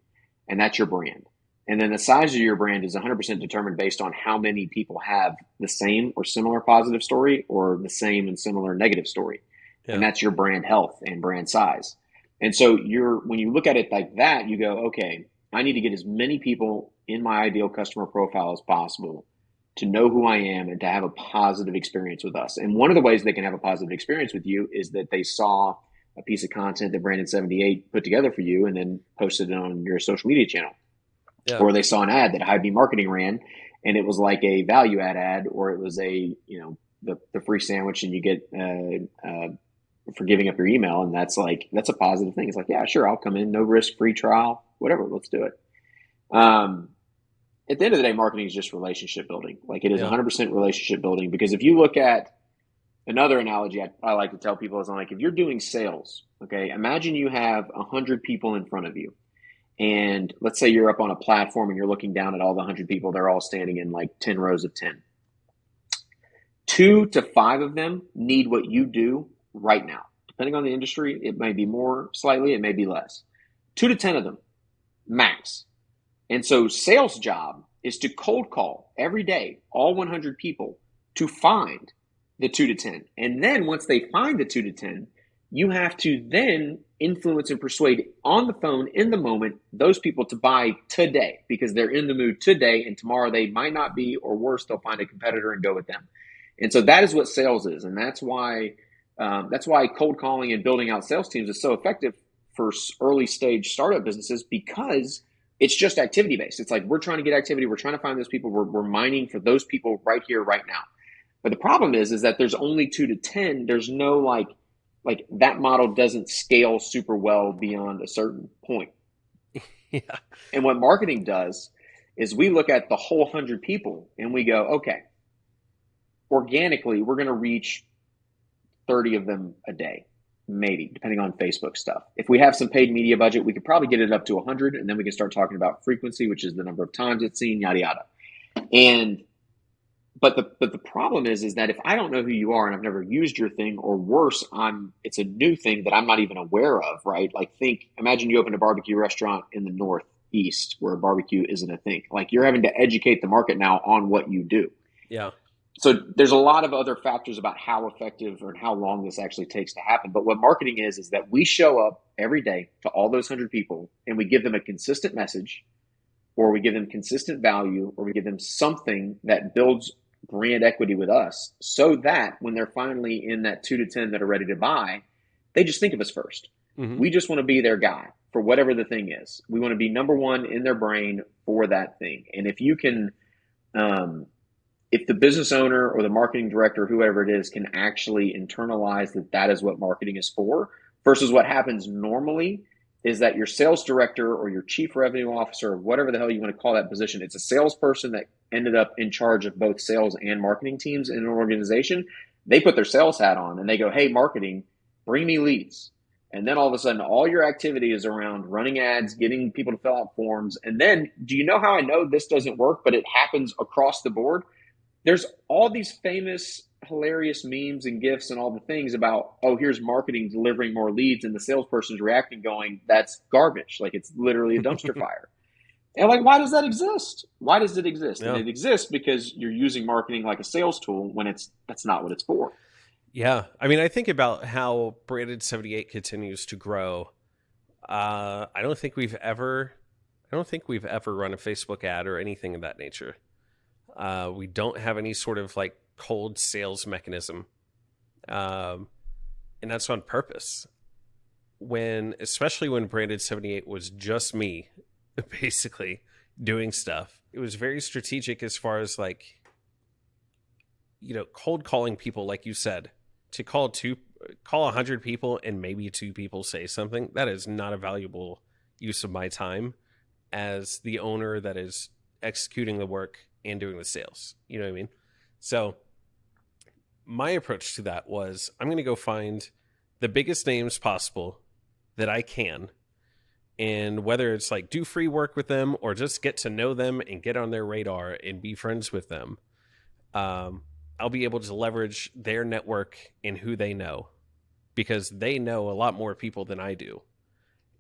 And that's your brand. And then the size of your brand is 100% determined based on how many people have the same or similar positive story or the same and similar negative story. Yeah. And that's your brand health and brand size. And so when you look at it like that, you go, okay, I need to get as many people in my ideal customer profile as possible to know who I am and to have a positive experience with us. And one of the ways they can have a positive experience with you is that they saw a piece of content that Brandon78 put together for you and then posted it on your social media channel. Yeah. Or they saw an ad that Hy-Vee Marketing ran and it was like a value ad, or it was the free sandwich and you get for giving up your email. And that's a positive thing. It's like, yeah, sure, I'll come in, no risk, free trial, whatever, let's do it. At the end of the day, marketing is just relationship building. Like it is 100% relationship building, because if you look at another analogy I like to tell people is like, if you're doing sales, okay, imagine you have 100 people in front of you And let's say you're up on a platform and you're looking down at all the 100 people, they're all standing in like 10 rows of 10. 2 to 5 of them need what you do right now. Depending on the industry, it may be more slightly, it may be less. 2 to 10 of them, max. And so sales job is to cold call every day, all 100 people, to find the 2 to 10. And then once they find the 2 to 10, you have to then influence and persuade on the phone in the moment those people to buy today because they're in the mood today, and tomorrow they might not be, or worse, they'll find a competitor and go with them. And so that is what sales is, and that's why cold calling and building out sales teams is so effective for early stage startup businesses, because it's just activity based. It's like, we're trying to get activity, we're trying to find those people, we're mining for those people right here, right now. But the problem is that there's only 2 to 10. There's no like that model doesn't scale super well beyond a certain point. Yeah. And what marketing does is we look at the whole 100 people and we go, okay, organically, we're going to reach 30 of them a day, maybe, depending on Facebook stuff. If we have some paid media budget, we could probably get it up to 100, and then we can start talking about frequency, which is the number of times it's seen, yada, yada. But the problem is that if I don't know who you are and I've never used your thing, or worse, it's a new thing that I'm not even aware of, right? Like, imagine you open a barbecue restaurant in the Northeast where barbecue isn't a thing. Like, you're having to educate the market now on what you do. Yeah. So there's a lot of other factors about how effective or how long this actually takes to happen. But what marketing is that we show up every day to all those 100 people and we give them a consistent message, or we give them consistent value, or we give them something that builds brand equity with us, so that when they're finally in that 2 to 10 that are ready to buy, they just think of us first. Mm-hmm. We just want to be their guy for whatever the thing is. We want to be number one in their brain for that thing. And if you can, if the business owner or the marketing director, whoever it is, can actually internalize that is what marketing is for, versus what happens normally is that your sales director or your chief revenue officer, or whatever the hell you want to call that position, it's a salesperson that ended up in charge of both sales and marketing teams in an organization. They put their sales hat on and they go, hey, marketing, bring me leads. And then all of a sudden, all your activity is around running ads, getting people to fill out forms. And then, do you know how I know this doesn't work, but it happens across the board? There's all these famous, hilarious memes and GIFs and all the things about, oh, here's marketing delivering more leads, and the salesperson's reacting going, that's garbage. Like, it's literally a dumpster fire. And like, why does that exist? Why does it exist? Yeah. And it exists because you're using marketing like a sales tool when that's not what it's for. Yeah. I mean, I think about how Branded 78 continues to grow. I don't think we've ever run a Facebook ad or anything of that nature. We don't have any sort of like cold sales mechanism. And that's on purpose. Especially when Branded 78 was just me, basically doing stuff, it was very strategic as far as like, cold calling people, like you said, to call 100 people and maybe 2 people say something. That is not a valuable use of my time as the owner that is executing the work and doing the sales. You know what I mean? So my approach to that was, I'm going to go find the biggest names possible that I can. And whether it's like do free work with them or just get to know them and get on their radar and be friends with them, I'll be able to leverage their network and who they know, because they know a lot more people than I do.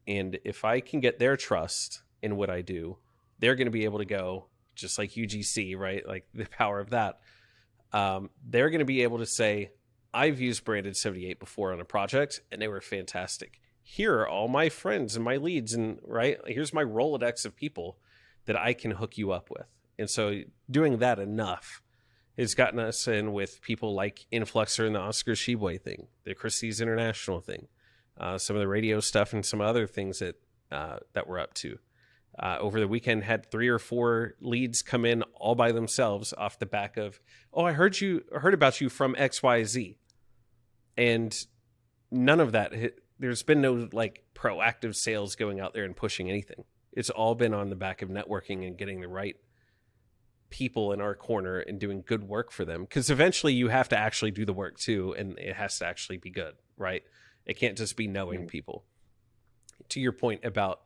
And if I can get their trust in what I do, they're going to be able to go, just like UGC, right? Like the power of that. They're going to be able to say, I've used Branded 78 before on a project and they were fantastic. Here are all my friends and my leads, and right, here's my Rolodex of people that I can hook you up with. And so doing that enough has gotten us in with people like Influxer and the Oscar Sheboy thing, the Christie's International thing, some of the radio stuff, and some other things that we're up to. Over the weekend, had 3 or 4 leads come in all by themselves off the back of, oh, I heard about you from XYZ. And none of that, there's been no like proactive sales going out there and pushing anything. It's all been on the back of networking and getting the right people in our corner and doing good work for them. Because eventually you have to actually do the work too, and it has to actually be good, right? It can't just be knowing people. To your point about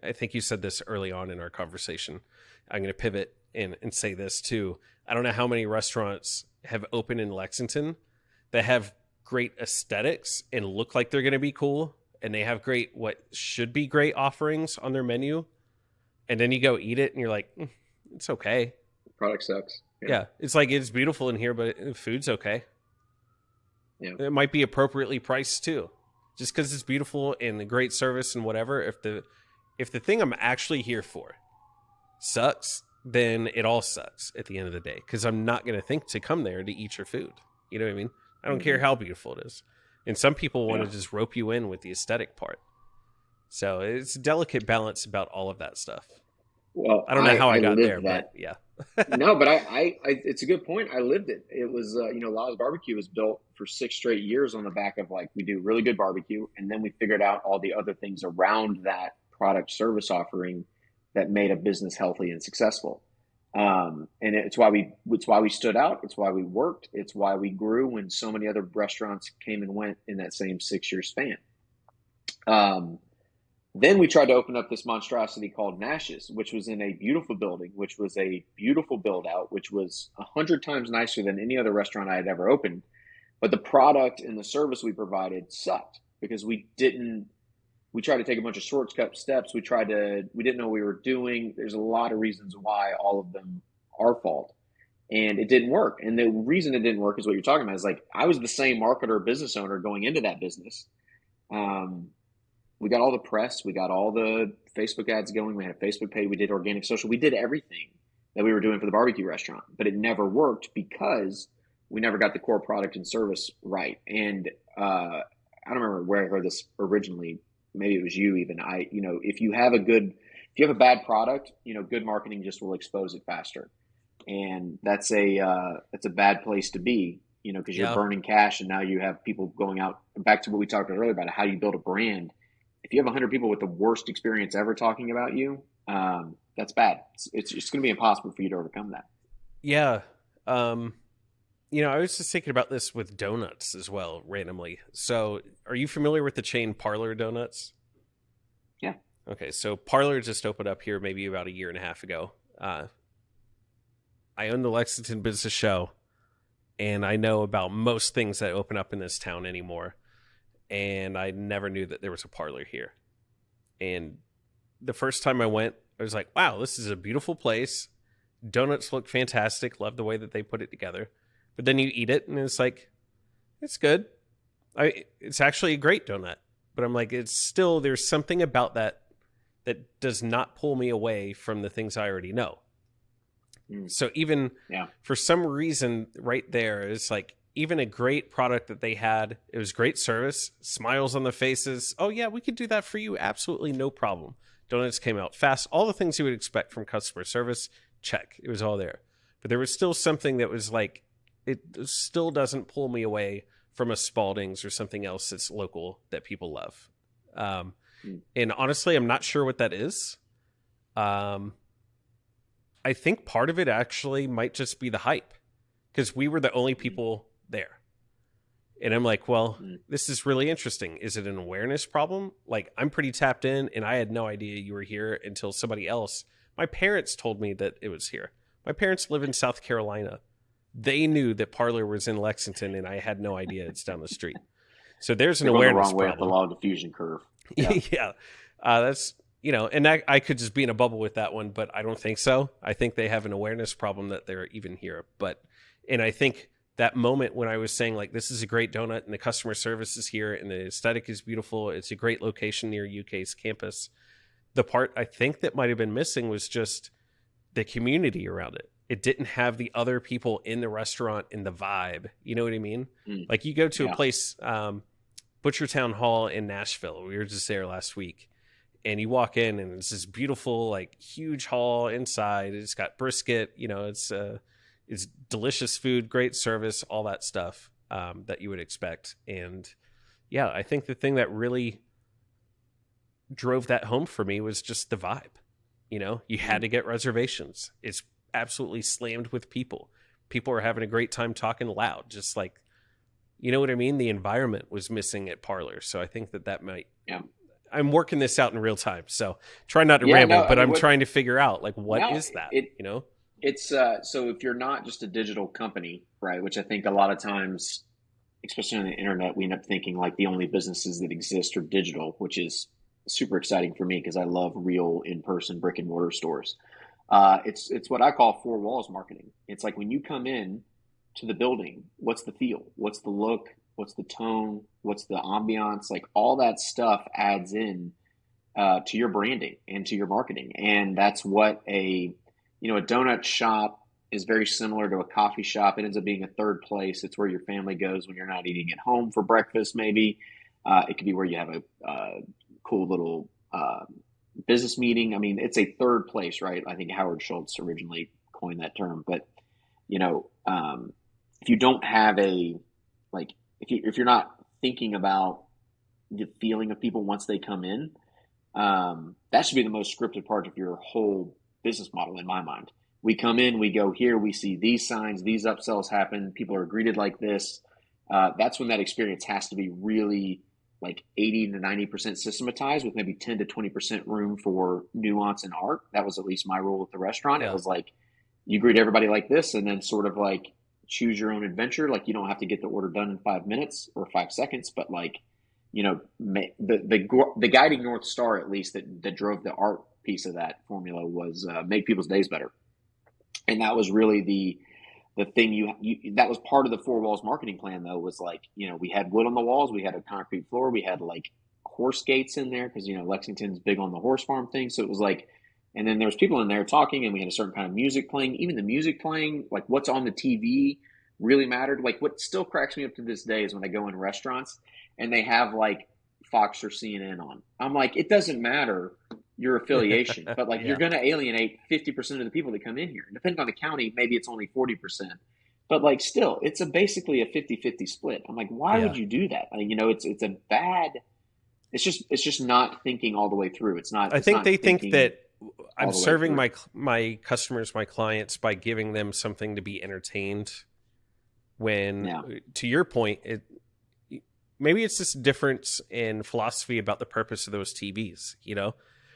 I think you said this early on in our conversation. I'm going to pivot and say this too. I don't know how many restaurants have opened in Lexington that have great aesthetics and look like they're going to be cool, and they have great, what should be great offerings on their menu. And then you go eat it and you're like, it's okay. Product sucks. Yeah. It's like, it's beautiful in here, but food's okay. Yeah. It might be appropriately priced too. Just because it's beautiful and the great service and whatever. If the thing I'm actually here for sucks, then it all sucks at the end of the day. Because I'm not going to think to come there to eat your food. You know what I mean? I don't care how beautiful it is. And some people want to just rope you in with the aesthetic part. So it's a delicate balance about all of that stuff. Well, I don't know how I got there, that. but yeah. No, but I, it's a good point. I lived it. It was, Lyles Barbecue was built for 6 straight years on the back of like, we do really good barbecue. And then we figured out all the other things around that product service offering that made a business healthy and successful. And it's why we stood out. It's why we worked. It's why we grew when so many other restaurants came and went in that same 6-year span. Then we tried to open up this monstrosity called Nash's, which was in a beautiful building, which was a beautiful build out, which was 100 times nicer than any other restaurant I had ever opened. But the product and the service we provided sucked because we tried to take a bunch of shortcut steps. We didn't know what we were doing. There's a lot of reasons why, all of them our fault. And it didn't work. And the reason it didn't work is what you're talking about. Is like, I was the same marketer or business owner going into that business. We got all the press. We got all the Facebook ads going. We had a Facebook page. We did organic social. We did everything that we were doing for the barbecue restaurant, but it never worked because we never got the core product and service right. And I don't remember where I heard this originally. Maybe it was you even. If you have a bad product, good marketing just will expose it faster. And that's a bad place to be, because you're burning cash, and now you have people going out. Back to what we talked about earlier about how you build a brand. If you have 100 people with the worst experience ever talking about you, that's bad. It's going to be impossible for you to overcome that. Yeah. I was just thinking about this with donuts as well, randomly. So are you familiar with the chain Parlor Donuts? Yeah. Okay. So Parlor just opened up here maybe about 1.5 years ago. I own the Lexington Business Show, and I know about most things that open up in this town anymore. And I never knew that there was a Parlor here. And the first time I went, I was like, wow, this is a beautiful place. Donuts look fantastic. Love the way that they put it together. But then you eat it, and it's like, it's good. It's actually a great donut. But I'm like, there's something about that does not pull me away from the things I already know. So even for some reason right there, it's like, even a great product that they had, it was great service, smiles on the faces. Oh yeah, we could do that for you. Absolutely no problem. Donuts came out fast. All the things you would expect from customer service, check. It was all there. But there was still something that was like, it still doesn't pull me away from a Spalding's or something else that's local that people love. And honestly, I'm not sure what that is. I think part of it actually might just be the hype, because we were the only people there. And I'm like, well, this is really interesting. Is it an awareness problem? Like, I'm pretty tapped in, and I had no idea you were here until somebody else. My parents told me that it was here. My parents live in South Carolina. They knew that Parlor was in Lexington, and I had no idea it's down the street. So there's an awareness the wrong way problem. up the law diffusion curve. Yeah. That's, and I could just be in a bubble with that one, but I don't think so. I think they have an awareness problem that they're even here. And I think that moment when I was saying, like, this is a great donut and the customer service is here and the aesthetic is beautiful, it's a great location near UK's campus. The part I think that might have been missing was just the community around it. It didn't have the other people in the restaurant in the vibe. You know what I mean? Like, you go to a place, Butchertown Hall in Nashville. We were just there last week. And you walk in, and it's this beautiful, like, huge hall inside. It's got brisket. It's delicious food, great service, all that stuff that you would expect. And yeah, I think the thing that really drove that home for me was just the vibe. You had to get reservations. It's absolutely slammed with people. People are having a great time talking loud, just like, you know what I mean? The environment was missing at Parlor. So I think that might I'm working this out in real time, so try not to ramble, but I'm trying to figure out like what is that, you know? It's so if you're not just a digital company, right, which I think a lot of times, especially on the internet, we end up thinking like the only businesses that exist are digital, which is super exciting for me because I love real in-person brick and mortar stores. It's what I call four walls marketing. It's like when you come in to the building, what's the feel? What's the look? What's the tone? What's the ambiance? Like all that stuff adds in to your branding and to your marketing. And that's what a donut shop is very similar to a coffee shop. It ends up being a third place. It's where your family goes when you're not eating at home for breakfast, maybe. It could be where you have a cool little business meeting. I mean, it's a third place, right? I think Howard Schultz originally coined that term. But, if you don't have if you're not thinking about the feeling of people once they come in, that should be the most scripted part of your whole business model in my mind. We come in, we go here, we see these signs, these upsells happen, people are greeted like this. That's when that experience has to be really like 80 to 90% systematized with maybe 10 to 20% room for nuance and art. That was at least my rule at the restaurant. Yeah. It was like, you greet everybody like this and then sort of like choose your own adventure. Like you don't have to get the order done in 5 minutes or 5 seconds, but like, the guiding North Star, at least that drove the art piece of that formula was make people's days better. And that was really the thing that was part of the four walls marketing plan though, was like, we had wood on the walls, we had a concrete floor, we had like horse gates in there because, Lexington's big on the horse farm thing. So it was like, and then there was people in there talking and we had a certain kind of music playing, even the music playing, like what's on the TV really mattered. Like what still cracks me up to this day is when I go in restaurants and they have like Fox or CNN on. I'm like, it doesn't matter your affiliation, but like you're going to alienate 50% of the people that come in here. And depending on the county, maybe it's only 40%, but like still it's basically a 50-50 split. I'm like, why would you do that? It's a bad, it's just not thinking all the way through. It's not, I think they think that I'm serving my customers, my clients by giving them something to be entertained when to your point, maybe it's just a difference in philosophy about the purpose of those TVs,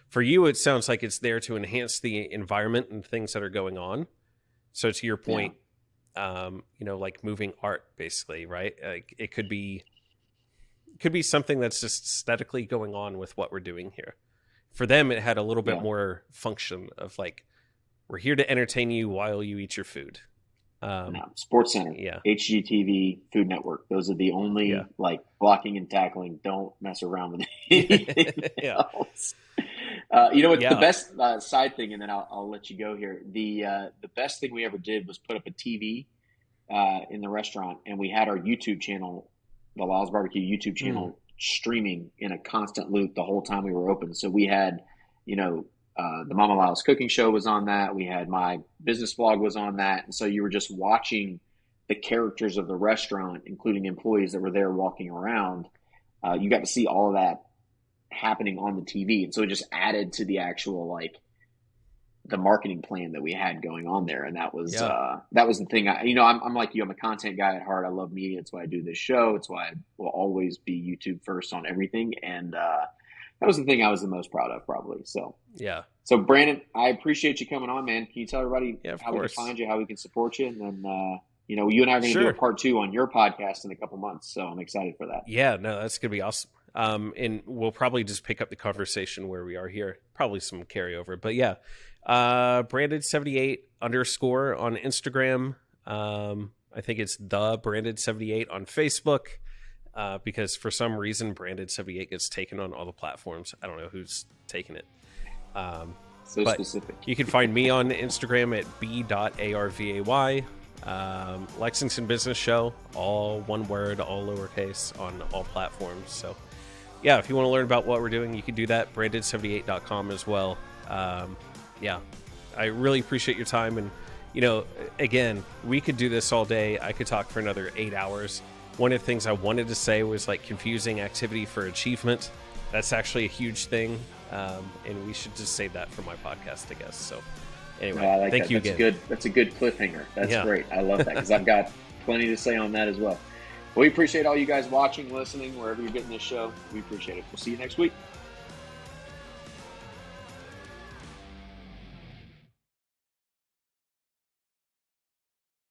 For you, it sounds like it's there to enhance the environment and things that are going on. So to your point, like moving art, basically, right? Like it could be something that's just aesthetically going on with what we're doing here. For them, it had a little bit more function of like, we're here to entertain you while you eat your food. Sports Center, HGTV, Food Network. Those are the only like blocking and tackling. Don't mess around with anything else. The best side thing, and then I'll let you go here. The best thing we ever did was put up a TV in the restaurant, and we had our YouTube channel, the Lyles Barbecue YouTube channel, streaming in a constant loop the whole time we were open. So we had, the Mama Lyles cooking show was on that. We had my business vlog was on that. And so you were just watching the characters of the restaurant, including employees that were there walking around. You got to see all of that happening on the TV. And so it just added to the actual, like the marketing plan that we had going on there. And that was the thing. I'm like you, I'm a content guy at heart. I love media. It's why I do this show. It's why I will always be YouTube first on everything. And, that was the thing I was the most proud of, probably. So So Brandon, I appreciate you coming on, man. Can you tell everybody how we can find you, how we can support you, and then you and I are going to do a part 2 on your podcast in a couple months. So I'm excited for that. Yeah, no, that's going to be awesome. And we'll probably just pick up the conversation where we are here. Probably some carryover, but Branded78 _ on Instagram. I think it's the Branded78 on Facebook. Because for some reason, Branded78 gets taken on all the platforms. I don't know who's taking it. So specific. You can find me on Instagram at b.arvay. Lexington Business Show, all one word, all lowercase on all platforms. So, if you want to learn about what we're doing, you can do that. Branded78.com as well. I really appreciate your time. And, again, we could do this all day. I could talk for another 8 hours. One of the things I wanted to say was like confusing activity for achievement. That's actually a huge thing. And we should just save that for my podcast, I guess. So anyway, thank you again. That's a good cliffhanger. That's great. I love that because I've got plenty to say on that as well. We appreciate all you guys watching, listening, wherever you're getting this show. We appreciate it. We'll see you next week.